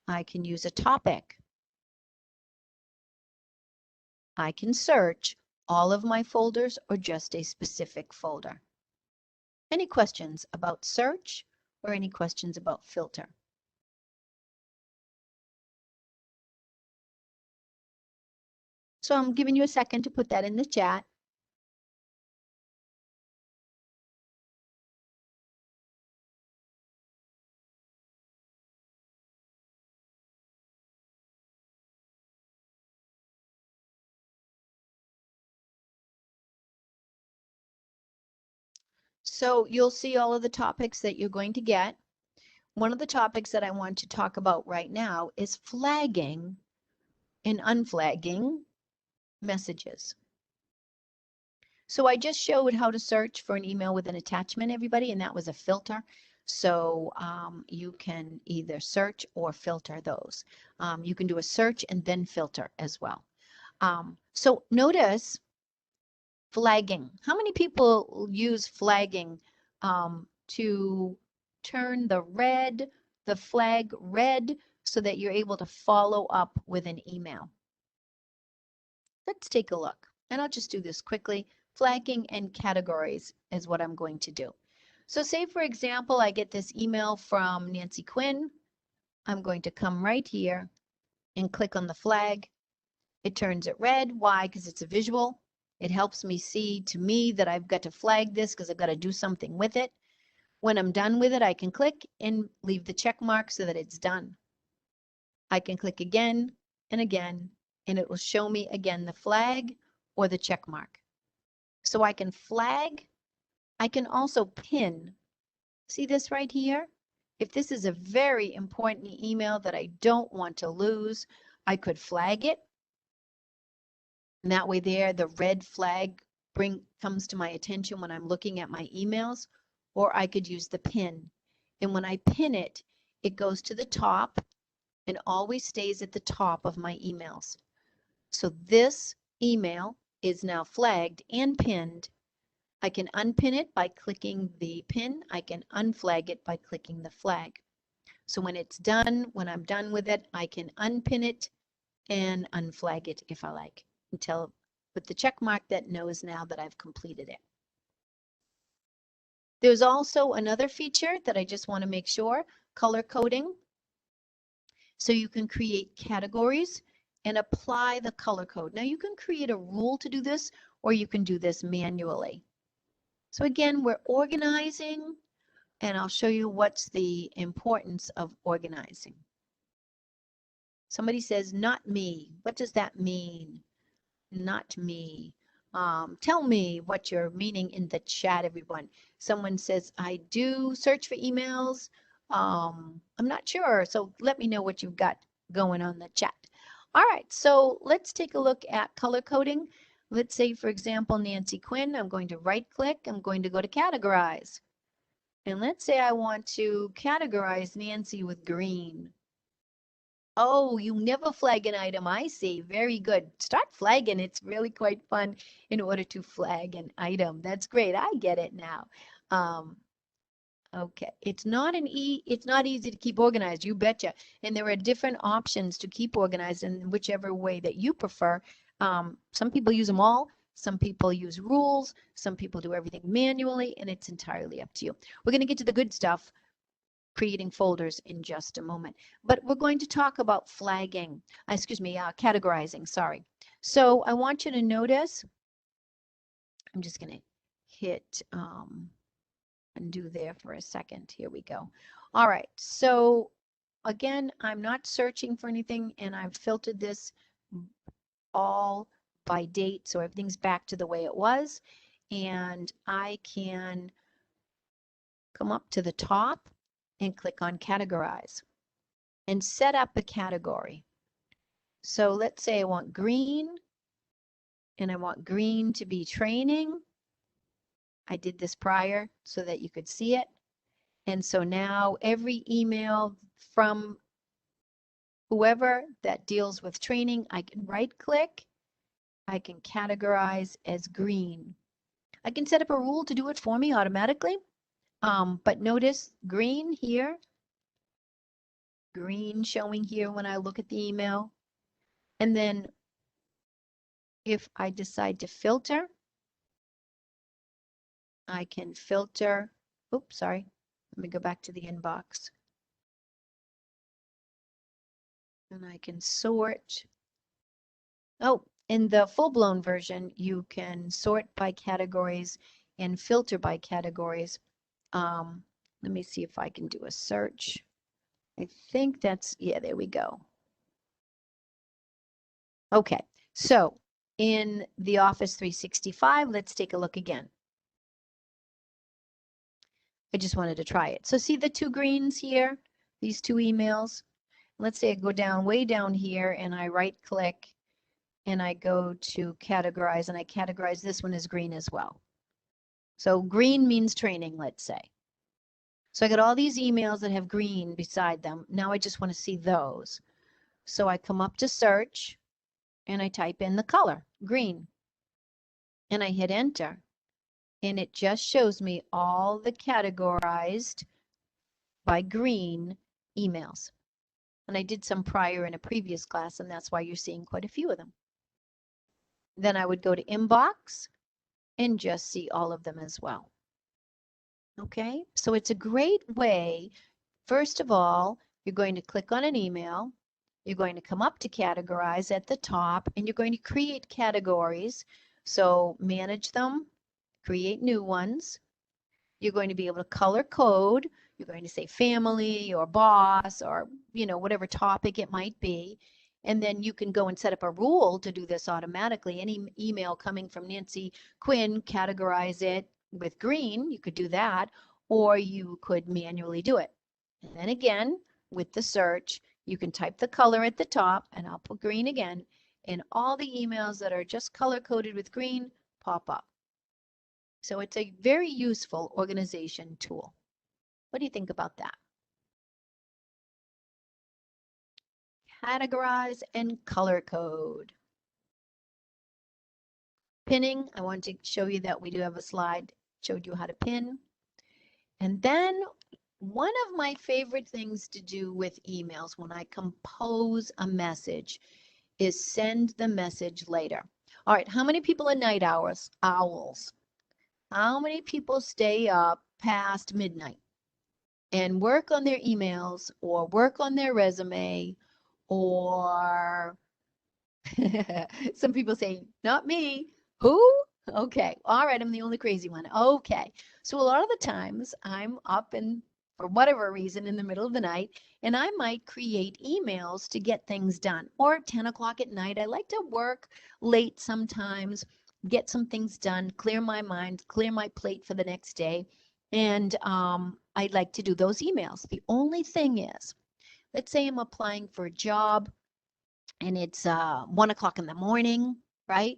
I can use a topic. I can search all of my folders or just a specific folder. Any questions about search or any questions about filter? So I'm giving you a second to put that in the chat. So you'll see all of the topics that you're going to get. One of the topics that I want to talk about right now is flagging and unflagging messages. So I just showed how to search for an email with an attachment, everybody, and that was a filter. So you can either search or filter those. You can do a search and then filter as well. So notice flagging. How many people use flagging to turn the flag red so that you're able to follow up with an email? Let's take a look. And I'll just do this quickly. Flagging and categories is what I'm going to do. So say, for example, I get this email from Nancy Quinn. I'm going to come right here and click on the flag. It turns it red. Why? Because it's a visual. It helps me see to me that I've got to flag this because I've got to do something with it. When I'm done with it, I can click and leave the check mark so that it's done. I can click again and again, and it will show me again the flag or the check mark. So I can flag. I can also pin. See this right here? If this is a very important email that I don't want to lose, I could flag it. And that way there, the red flag comes to my attention when I'm looking at my emails, or I could use the pin. And when I pin it, it goes to the top and always stays at the top of my emails. So this email is now flagged and pinned. I can unpin it by clicking the pin. I can unflag it by clicking the flag. So when it's done, when I'm done with it, I can unpin it and unflag it if I like, until with the check mark that knows now that I've completed it. There's also another feature that I just want to make sure, color coding. So you can create categories and apply the color code. Now you can create a rule to do this, or you can do this manually. So again, we're organizing, and I'll show you what's the importance of organizing. Somebody says, not me. What does that mean? Not me. Tell me what you're meaning in the chat, everyone. Someone says, I do search for emails. I'm not sure. So let me know what you've got going on the chat. All right, so let's take a look at color coding. Let's say, for example, Nancy Quinn. I'm going to right click. I'm going to go to categorize. And let's say I want to categorize Nancy with green. Oh, you never flag an item, I see. Very good. Start flagging. It's really quite fun in order to flag an item. That's great. I get it now. Okay. It's not easy to keep organized, you betcha. And there are different options to keep organized in whichever way that you prefer. Some people use them all. Some people use rules. Some people do everything manually, and it's entirely up to you. We're going to get to the good stuff, creating folders, in just a moment. But we're going to talk about flagging, categorizing, sorry. So I want you to notice, I'm just going to hit undo there for a second. Here we go. All right, so again, I'm not searching for anything, and I've filtered this all by date, so everything's back to the way it was. And I can come up to the top and click on categorize and set up a category. So let's say I want green, and I want green to be training. I did this prior so that you could see it. And so now every email from whoever that deals with training, I can right click, I can categorize as green. I can set up a rule to do it for me automatically. But notice green here, green showing here when I look at the email. And then if I decide to filter, I can filter. Oops, sorry. Let me go back to the inbox. And I can sort. Oh, In the full-blown version, you can sort by categories and filter by categories. Let me see if I can do a search. I think that's, yeah, there we go. Okay, so in the Office 365, let's take a look again. I just wanted to try it. So see the two greens here, these two emails? Let's say I go down, way down here, and I right click and I go to categorize, and I categorize this one as green as well. So green means training, let's say. So I got all these emails that have green beside them. Now I just want to see those. So I come up to search and I type in the color, green, and I hit enter. And it just shows me all the categorized by green emails. And I did some prior in a previous class, and that's why you're seeing quite a few of them. Then I would go to inbox and just see all of them as well. Okay, so it's a great way. First of all, you're going to click on an email. You're going to come up to categorize at the top, and you're going to create categories. So manage them, create new ones. You're going to be able to color code. You're going to say family or boss or, you know, whatever topic it might be. And then you can go and set up a rule to do this automatically. Any email coming from Nancy Quinn, categorize it with green. You could do that, or you could manually do it. And then again, with the search, you can type the color at the top, and I'll put green again, and all the emails that are just color coded with green pop up. So it's a very useful organization tool. What do you think about that? Categorize and color code. Pinning, I want to show you that we do have a slide showed you how to pin. And then one of my favorite things to do with emails when I compose a message is send the message later. All right, how many people are night owls? How many people stay up past midnight and work on their emails or work on their resume, or some people say, not me. Who? Okay. All right. I'm the only crazy one. Okay. So a lot of the times I'm up and for whatever reason in the middle of the night, and I might create emails to get things done. Or 10 o'clock at night, I like to work late sometimes, get some things done, clear my mind, clear my plate for the next day. And I'd like to do those emails. The only thing is, let's say I'm applying for a job and it's 1 o'clock in the morning, right?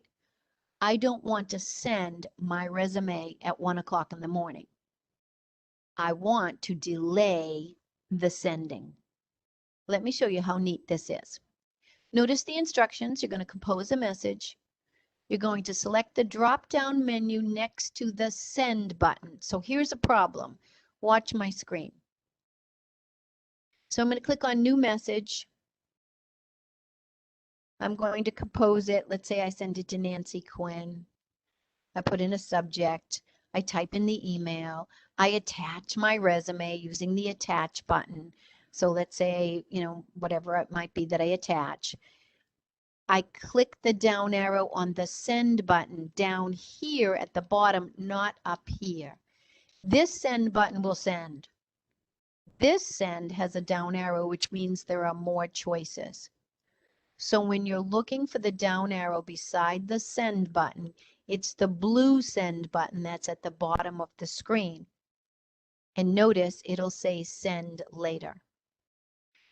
I don't want to send my resume at 1 o'clock in the morning. I want to delay the sending. Let me show you how neat this is. Notice the instructions. You're going to compose a message. You're going to select the drop-down menu next to the send button. So here's a problem. Watch my screen. So I'm going to click on new message. I'm going to compose it. Let's say I send it to Nancy Quinn. I put in a subject. I type in the email. I attach my resume using the attach button. So let's say, you know, whatever it might be that I attach. I click the down arrow on the send button down here at the bottom, not up here. This send button will send. This send has a down arrow, which means there are more choices. So when you're looking for the down arrow beside the send button, it's the blue send button that's at the bottom of the screen. And notice it'll say send later.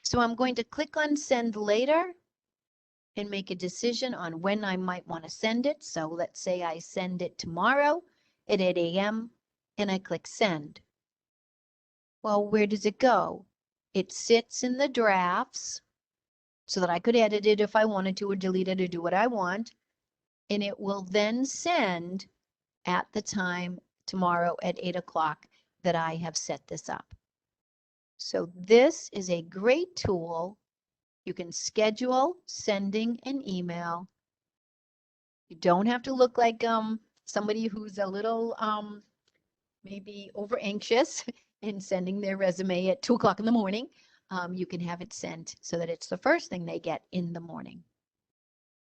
So I'm going to click on send later and make a decision on when I might want to send it. So let's say I send it tomorrow at 8 a.m. and I click send. Well, where does it go? It sits in the drafts so that I could edit it if I wanted to, or delete it, or do what I want. And it will then send at the time tomorrow at 8 o'clock that I have set this up. So this is a great tool. You can schedule sending an email. You don't have to look like somebody who's a little maybe over anxious in sending their resume at 2 o'clock in the morning. You can have it sent so that it's the first thing they get in the morning.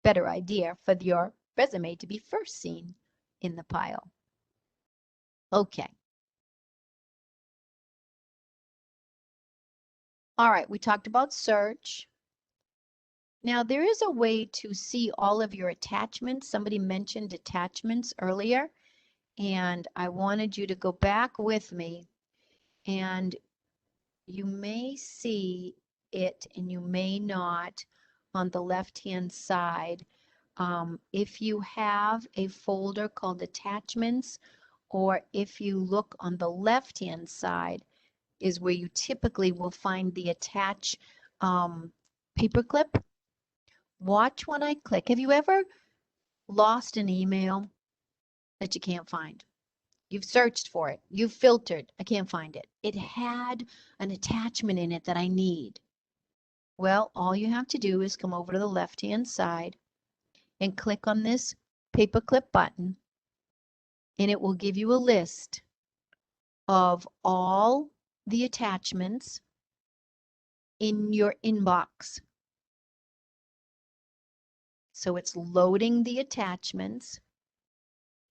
better idea for your resume to be first seen in the pile. Okay. All right, we talked about search. Now there is a way to see all of your attachments. Somebody mentioned attachments earlier, and I wanted you to go back with me, and you may see it and you may not on the left-hand side. If you have a folder called attachments, or if you look on the left-hand side is where you typically will find the attach paperclip. Watch when I click. Have you ever lost an email that you can't find? You've searched for it. You've filtered. I can't find it. It had an attachment in it that I need. Well, all you have to do is come over to the left-hand side and click on this paperclip button, and it will give you a list of all the attachments in your inbox. So it's loading the attachments,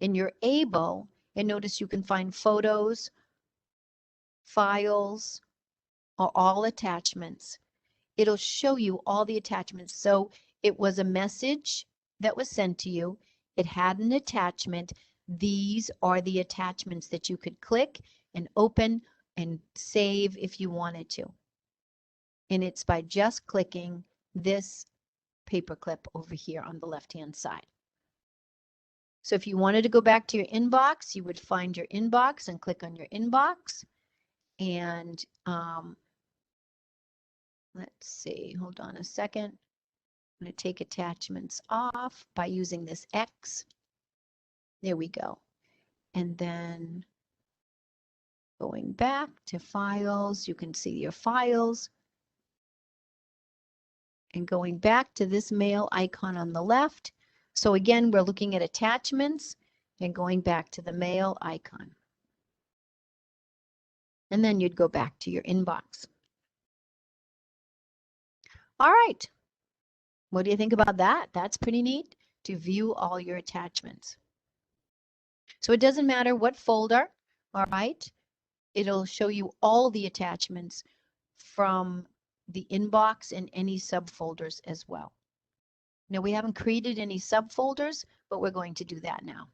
and you're able, and notice you can find photos, files, or all attachments. It'll show you all the attachments. So it was a message that was sent to you. It had an attachment. These are the attachments that you could click and open and save if you wanted to. And it's by just clicking this paperclip over here on the left-hand side. So if you wanted to go back to your inbox, you would find your inbox and click on your inbox. And let's see, hold on a second. I'm going to take attachments off by using this X. There we go. And then going back to files, you can see your files. And going back to this mail icon on the left. So again, we're looking at attachments and going back to the mail icon. And then you'd go back to your inbox. All right. What do you think about that? That's pretty neat to view all your attachments. So it doesn't matter what folder, all right? It'll show you all the attachments from the inbox and any subfolders as well. Now, we haven't created any subfolders, but we're going to do that now.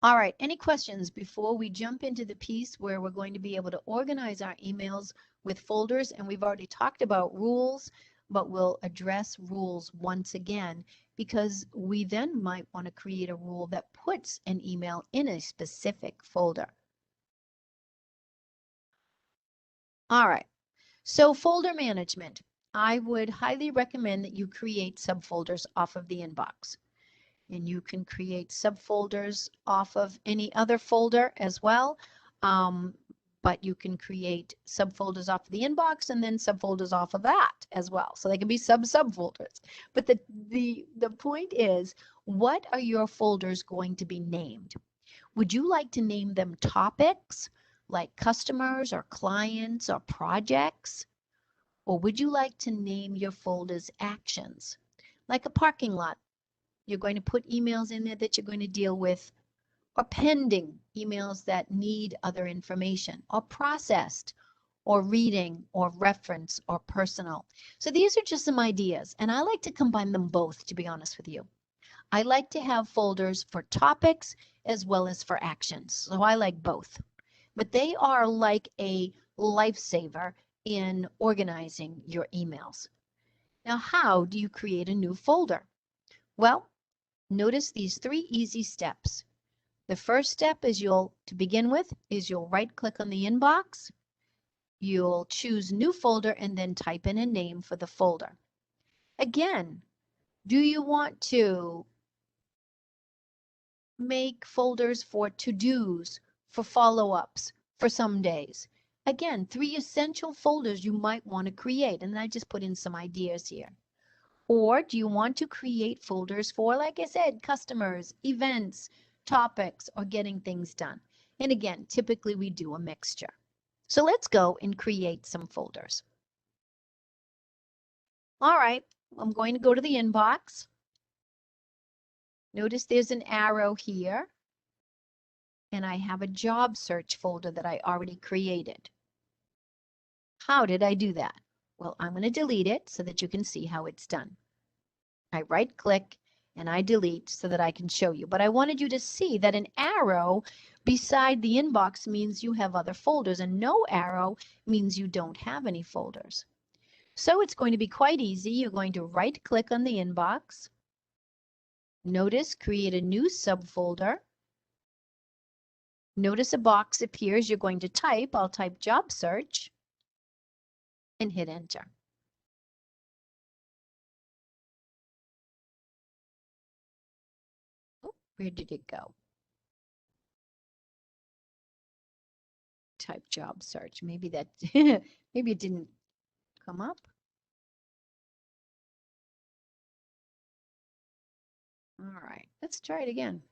All right, any questions before we jump into the piece where we're going to be able to organize our emails with folders? And we've already talked about rules, but we'll address rules once again because we then might want to create a rule that puts an email in a specific folder. All right, so folder management. I would highly recommend that you create subfolders off of the inbox. And you can create subfolders off of any other folder as well. But you can create subfolders off of the inbox and then subfolders off of that as well. So they can be subfolders. But the point is, what are your folders going to be named? Would you like to name them topics like customers or clients or projects? Or would you like to name your folders actions, like a parking lot? You're going to put emails in there that you're going to deal with, or pending emails that need other information, or processed, or reading, or reference, or personal. So these are just some ideas, and I like to combine them both, to be honest with you. I like to have folders for topics as well as for actions, so I like both. But they are like a lifesaver in organizing your emails. Now, how do you create a new folder? Well, notice these 3 easy steps. The first step is you'll right click on the inbox. You'll choose new folder and then type in a name for the folder. Again, do you want to make folders for to-dos, for follow-ups, for some days? Again, 3 essential folders you might want to create, and I just put in some ideas here. Or do you want to create folders for, like I said, customers, events, topics, or getting things done? And again, typically we do a mixture. So let's go and create some folders. All right, I'm going to go to the inbox. Notice there's an arrow here, and I have a job search folder that I already created. How did I do that? Well, I'm going to delete it so that you can see how it's done. I right click and I delete so that I can show you. But I wanted you to see that an arrow beside the inbox means you have other folders, and no arrow means you don't have any folders. So it's going to be quite easy. You're going to right click on the inbox. Notice create a new subfolder. Notice a box appears. You're going to type, I'll type job search and hit enter. Oh, where did it go? Type job search. Maybe that maybe it didn't come up. All right, let's try it again.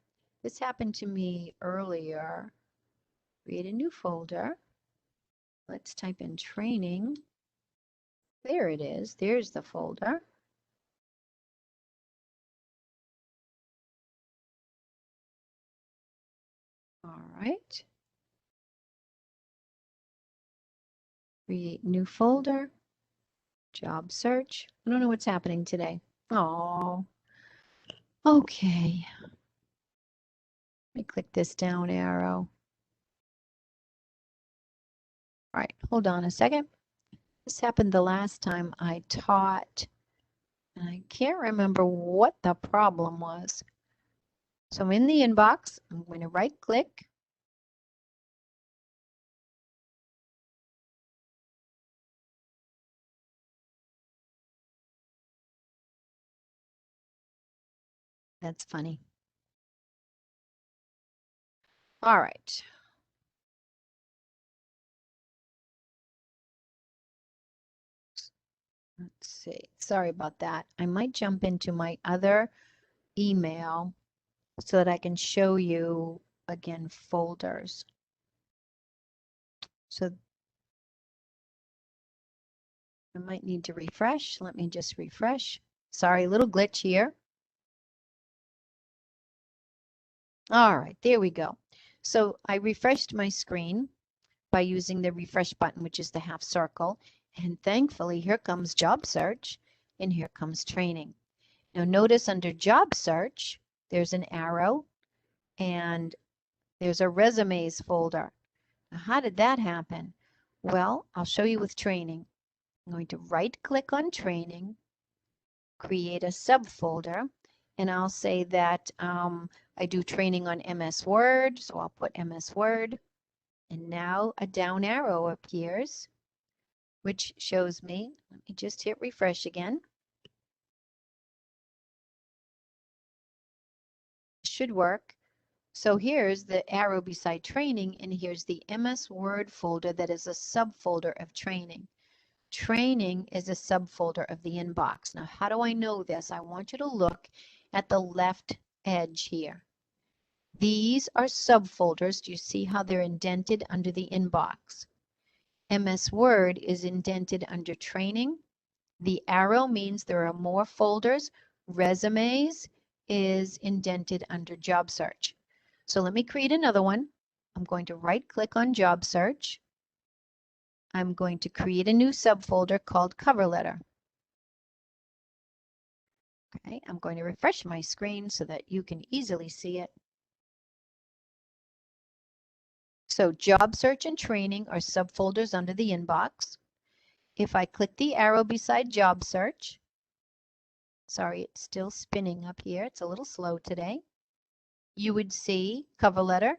This happened to me earlier. Create a new folder. Let's type in training. There it is. There's the folder. All right. Create new folder. Job search. I don't know what's happening today. Oh, okay. Let me click this down arrow. All right, hold on a second. This happened the last time I taught, and I can't remember what the problem was. So I'm in the inbox. I'm going to right click. That's funny. All right. Let's see. Sorry about that. I might jump into my other email so that I can show you again folders. So I might need to refresh. Let me just refresh. Sorry, a little glitch here. All right, there we go. So I refreshed my screen by using the refresh button, which is the half circle. And thankfully, here comes job search and here comes training. Now notice under job search, there's an arrow and there's a resumes folder. Now, how did that happen? Well, I'll show you with training. I'm going to right click on training, create a subfolder, and I'll say that I do training on MS Word, so I'll put MS Word. And now a down arrow appears, which shows me, let me just hit refresh again. Should work. So here's the arrow beside training, and here's the MS Word folder that is a subfolder of training. Training is a subfolder of the inbox. Now, how do I know this? I want you to look at the left edge here. These are subfolders. Do you see how they're indented under the inbox? MS Word is indented under training. The arrow means there are more folders. Resumes is indented under job search. So let me create another one. I'm going to right click on job search. I'm going to create a new subfolder called cover letter. Okay, I'm going to refresh my screen so that you can easily see it. So job search and training are subfolders under the inbox. If I click the arrow beside job search, sorry, it's still spinning up here. It's a little slow today. You would see cover letter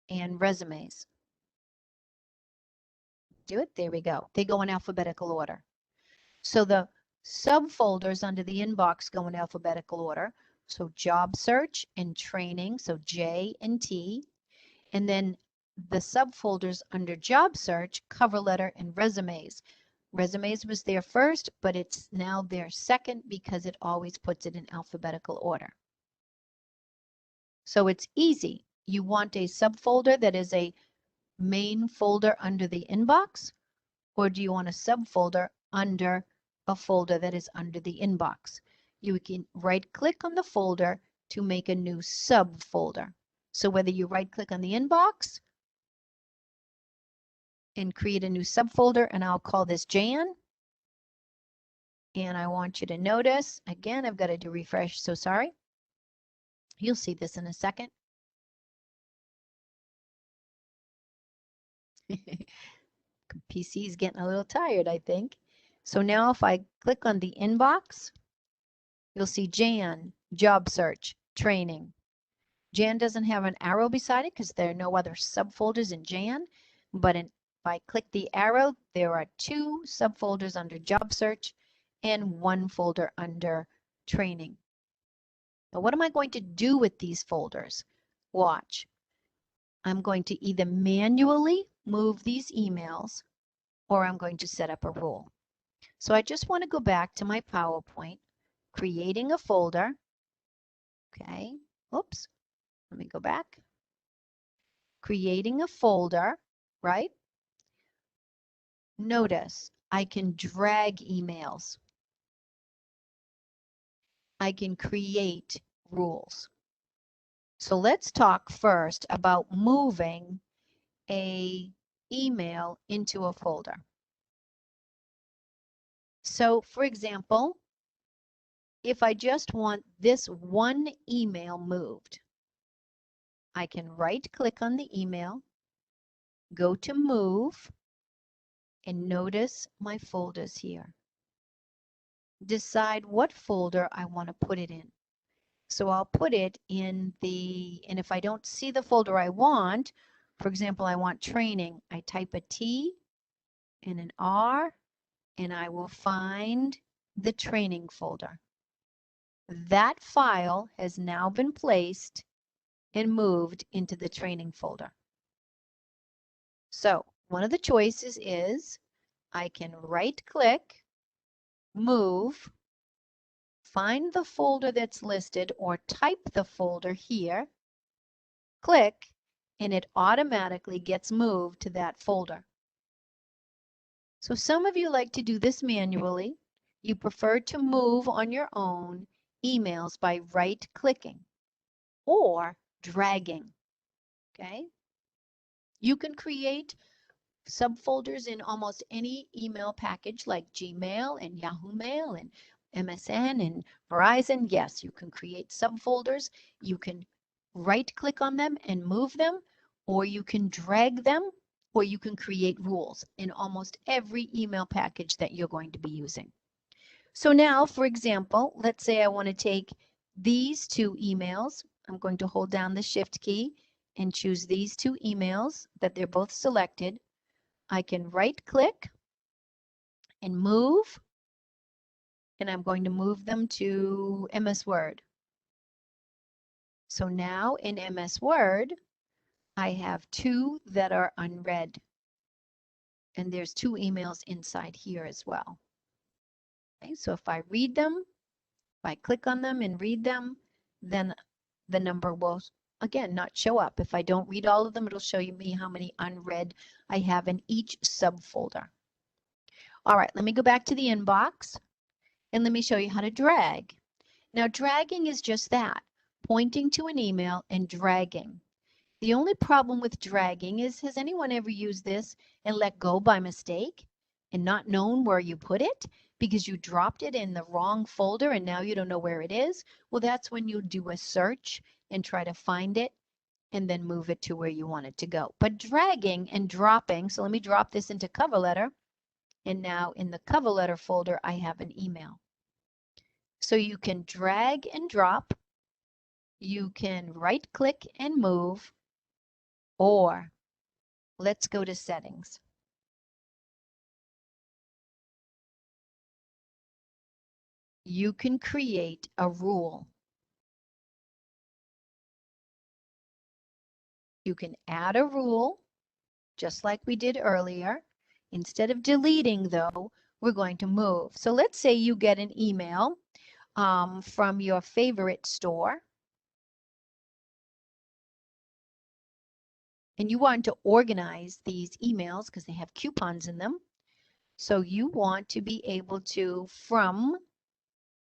and resumes. Do it. There we go. They go in alphabetical order. So the subfolders under the inbox go in alphabetical order. So job search and training, so J and T. And then the subfolders under job search, cover letter and resumes. Resumes was there first, but it's now there second because it always puts it in alphabetical order. So it's easy. You want a subfolder that is a main folder under the inbox, or do you want a subfolder under a folder that is under the inbox. You can right-click on the folder to make a new subfolder. So whether you right-click on the inbox and create a new subfolder, and I'll call this Jan. And I want you to notice, again, I've got to do refresh, so sorry. You'll see this in a second. PC is getting a little tired, I think. So now if I click on the inbox, you'll see Jan, job search, training. Jan doesn't have an arrow beside it because there are no other subfolders in Jan, but if I click the arrow, there are 2 subfolders under job search and 1 folder under training. Now, what am I going to do with these folders? Watch. I'm going to either manually move these emails or I'm going to set up a rule. So I just want to go back to my PowerPoint, creating a folder. Okay, oops, let me go back. Creating a folder, right? Notice I can drag emails. I can create rules. So let's talk first about moving an email into a folder. So for example, if I just want this one email moved, I can right-click on the email, go to Move, and notice my folders here. Decide what folder I want to put it in. So I'll put it in the, and if I don't see the folder I want, for example, I want training, I type a T and an R, and I will find the training folder. That file has now been placed and moved into the training folder. So one of the choices is I can right-click, move, find the folder that's listed or type the folder here, click, and it automatically gets moved to that folder. So some of you like to do this manually. You prefer to move on your own emails by right-clicking or dragging, okay? You can create subfolders in almost any email package like Gmail and Yahoo Mail and MSN and Verizon. Yes, you can create subfolders. You can right-click on them and move them, or you can drag them, or you can create rules in almost every email package that you're going to be using. So now, for example, let's say I want to take these 2 emails. I'm going to hold down the Shift key and choose these 2 emails that they're both selected. I can right-click and move, and I'm going to move them to MS Word. So now in MS Word, I have 2 that are unread, and there's 2 emails inside here as well. Okay, so if I read them, if I click on them and read them, then the number will, again, not show up. If I don't read all of them, it'll show me how many unread I have in each subfolder. All right, let me go back to the inbox and let me show you how to drag. Now, dragging is just that, pointing to an email and dragging. The only problem with dragging is, has anyone ever used this and let go by mistake and not known where you put it because you dropped it in the wrong folder and now you don't know where it is? Well, that's when you do a search and try to find it and then move it to where you want it to go. But dragging and dropping, so let me drop this into cover letter, and now in the cover letter folder, I have an email. So you can drag and drop, you can right-click and move, or let's go to settings. You can create a rule. You can add a rule, just like we did earlier. Instead of deleting, though, we're going to move. So let's say you get an email from your favorite store, and you want to organize these emails because they have coupons in them. So you want to be able to from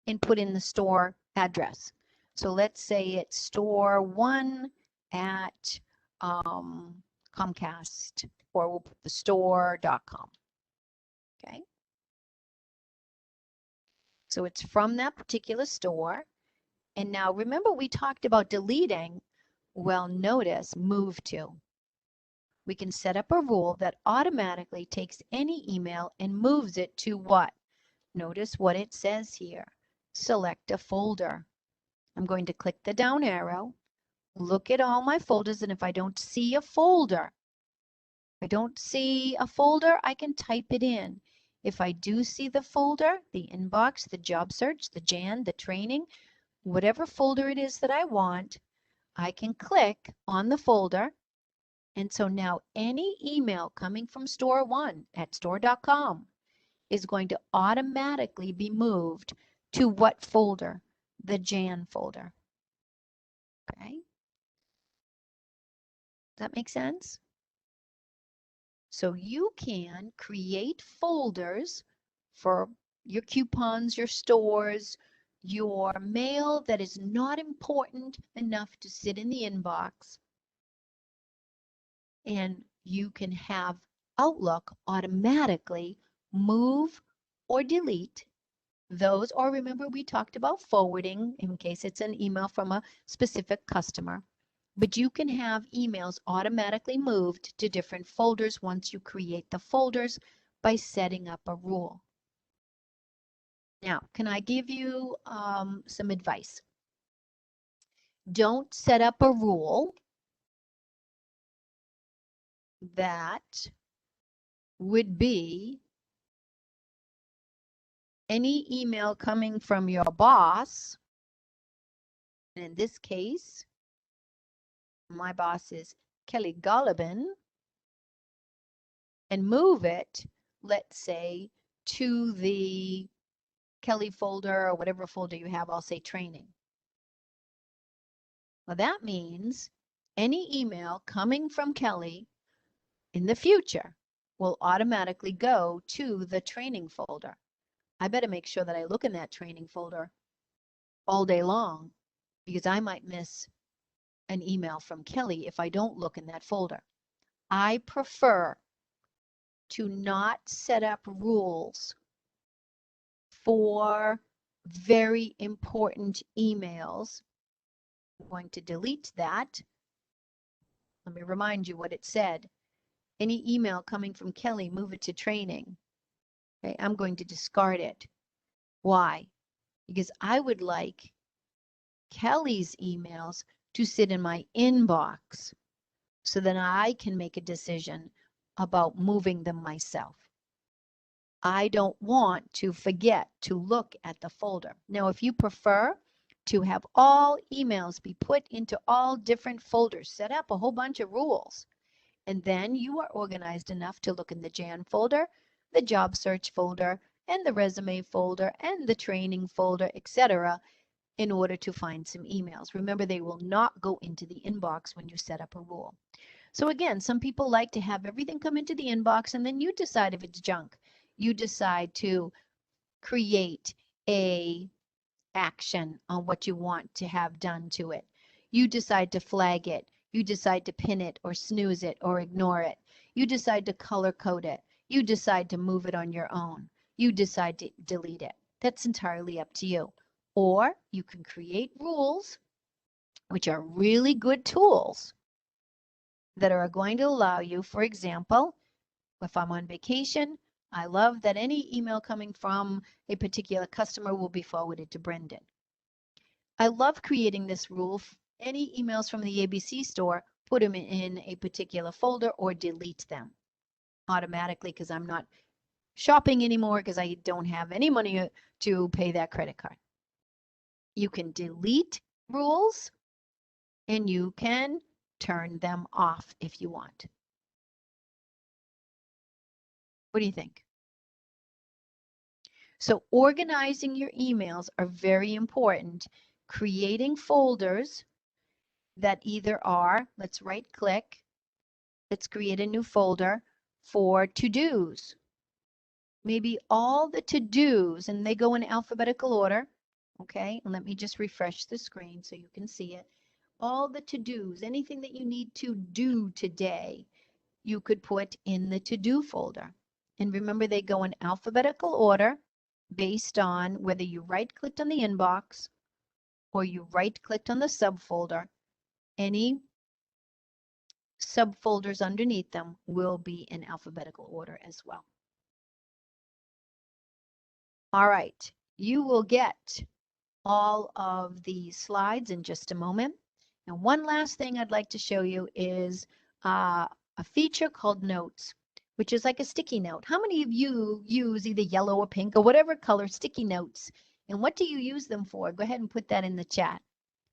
and put in the store address. So let's say it's store 1 at Comcast, or we'll put the store.com. Okay. So it's from that particular store. And now remember we talked about deleting. Well, notice move to. We can set up a rule that automatically takes any email and moves it to what? Notice what it says here. Select a folder. I'm going to click the down arrow, look at all my folders, and if I don't see a folder, I can type it in. If I do see the folder, the inbox, the job search, the Jan, the training, whatever folder it is that I want, I can click on the folder. And so now any email coming from store 1 at store.com is going to automatically be moved to what folder? The Jan folder. Okay. Does that make sense? So you can create folders for your coupons, your stores, your mail that is not important enough to sit in the inbox. And you can have Outlook automatically move or delete those. Or remember, we talked about forwarding in case it's an email from a specific customer. But you can have emails automatically moved to different folders once you create the folders by setting up a rule. Now, can I give you some advice? Don't set up a rule that would be any email coming from your boss. And in this case, my boss is Kelly Gollibin, and move it, let's say, to the Kelly folder or whatever folder you have. I'll say training. Well, that means any email coming from Kelly in the future will automatically go to the training folder. I better make sure that I look in that training folder all day long, because I might miss an email from Kelly if I don't look in that folder. I prefer to not set up rules for very important emails. I'm going to delete that. Let me remind you what it said. Any email coming from Kelly, move it to training. Okay, I'm going to discard it. Why? Because I would like Kelly's emails to sit in my inbox so that I can make a decision about moving them myself. I don't want to forget to look at the folder. Now, if you prefer to have all emails be put into all different folders, set up a whole bunch of rules, and then you are organized enough to look in the Jan folder, the job search folder, and the resume folder, and the training folder, etc., in order to find some emails. Remember, they will not go into the inbox when you set up a rule. So again, some people like to have everything come into the inbox, and then you decide if it's junk. You decide to create a action on what you want to have done to it. You decide to flag it. You decide to pin it or snooze it or ignore it. You decide to color code it. You decide to move it on your own. You decide to delete it. That's entirely up to you. Or you can create rules, which are really good tools that are going to allow you, for example, if I'm on vacation, I love that any email coming from a particular customer will be forwarded to Brendan. I love creating this rule. Any emails from the ABC store, put them in a particular folder or delete them automatically because I'm not shopping anymore because I don't have any money to pay that credit card. You can delete rules and you can turn them off if you want. What do you think? So organizing your emails are very important. Creating folders that either are, let's right click, let's create a new folder for to-dos. maybe all the to-dos, and they go in alphabetical order. Okay, and let me just refresh the screen so you can see it. All the to-dos, anything that you need to do today, you could put in the to-do folder. And remember, they go in alphabetical order based on whether you right-clicked on the inbox or you right-clicked on the subfolder. Any subfolders underneath them will be in alphabetical order as well. All right, you will get all of the slides in just a moment. And one last thing I'd like to show you is a feature called Notes, which is like a sticky note. How many of you use either yellow or pink or whatever color sticky notes? And what do you use them for? Go ahead and put that in the chat,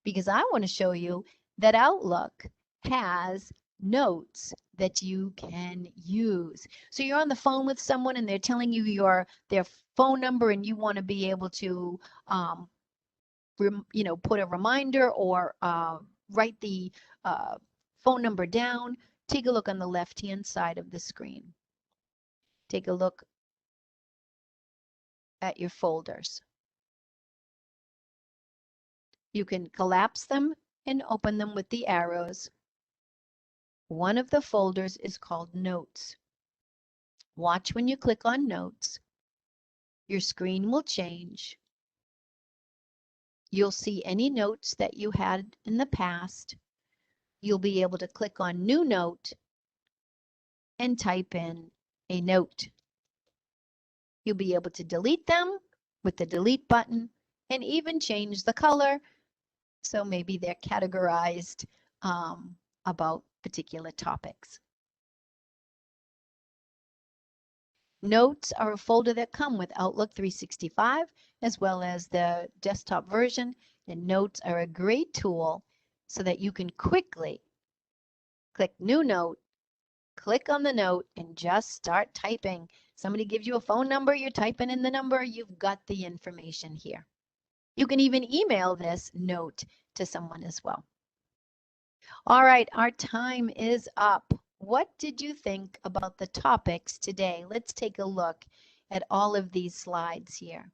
because I want to show you that Outlook has notes that you can use. So you're on the phone with someone and they're telling you their phone number, and you want to be able to put a reminder or write the phone number down. Take a look on the left-hand side of the screen. Take a look at your folders. You can collapse them and open them with the arrows. One of the folders is called Notes. Watch when you click on Notes. Your screen will change. You'll see any notes that you had in the past. You'll be able to click on New Note and type in a note. You'll be able to delete them with the delete button and even change the color. So maybe they're categorized about particular topics. Notes are a folder that come with Outlook 365 as well as the desktop version. And notes are a great tool so that you can quickly click New Note, click on the note, and just start typing. Somebody gives you a phone number, you're typing in the number, you've got the information here. You can even email this note to someone as well. All right, our time is up. What did you think about the topics today? Let's take a look at all of these slides here.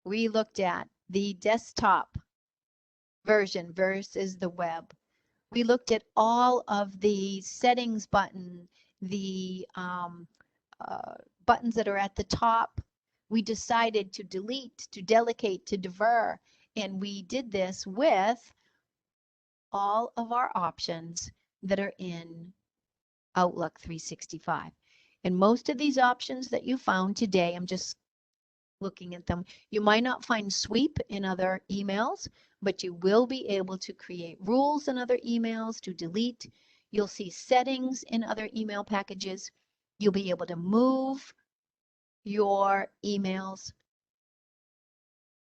We looked at the desktop version versus the web. We looked at all of the settings button, the buttons that are at the top. We decided to delete, to delegate, to defer, and we did this with all of our options that are in Outlook 365. And most of these options that you found today, I'm just looking at them, you might not find sweep in other emails, but you will be able to create rules in other emails, to delete. You'll see settings in other email packages. You'll be able to move your emails.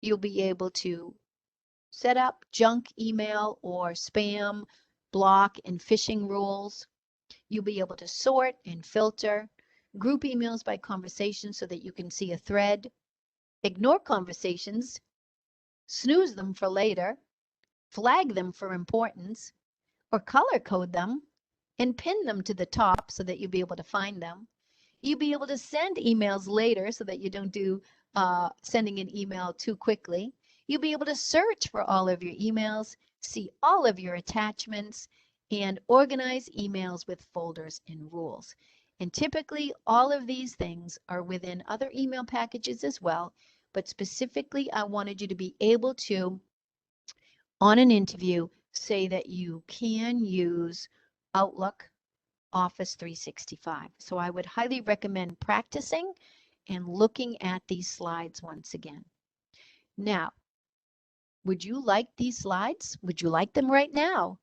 You'll be able to set up junk email or spam, block, and phishing rules. You'll be able to sort and filter, group emails by conversation so that you can see a thread, ignore conversations, snooze them for later, flag them for importance, or color code them and pin them to the top so that you'll be able to find them. You'll be able to send emails later so that you don't do sending an email too quickly. You'll be able to search for all of your emails, see all of your attachments, and organize emails with folders and rules. And typically, all of these things are within other email packages as well, but specifically, I wanted you to be able to, on an interview, say that you can use Outlook Office 365. So I would highly recommend practicing and looking at these slides once again. Now, would you like these slides? Would you like them right now?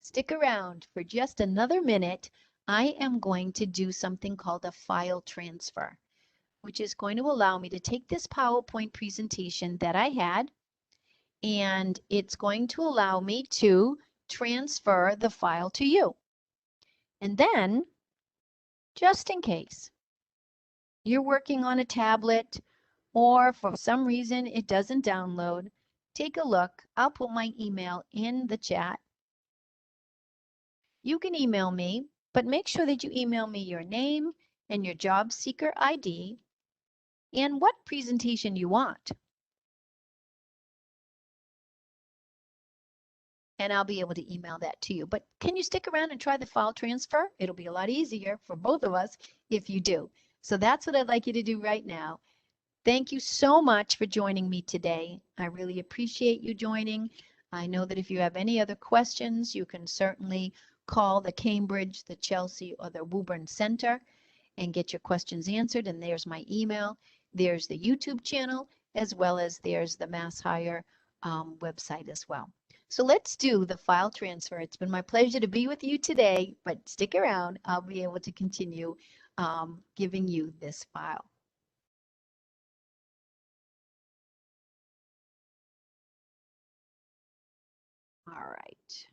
Stick around for just another minute. I am going to do something called a file transfer, which is going to allow me to take this PowerPoint presentation that I had, and it's going to allow me to transfer the file to you. And then, just in case you're working on a tablet or for some reason it doesn't download, take a look. I'll put my email in the chat. You can email me, but make sure that you email me your name and your job seeker ID and what presentation you want. And I'll be able to email that to you. But can you stick around and try the file transfer? It'll be a lot easier for both of us if you do. So that's what I'd like you to do right now. Thank you so much for joining me today. I really appreciate you joining. I know that if you have any other questions, you can certainly call the Cambridge, the Chelsea, or the Woburn Center and get your questions answered. And there's my email. There's the YouTube channel, as well as there's the MassHire website as well. So let's do the file transfer. It's been my pleasure to be with you today, but stick around. I'll be able to continue giving you this file. All right.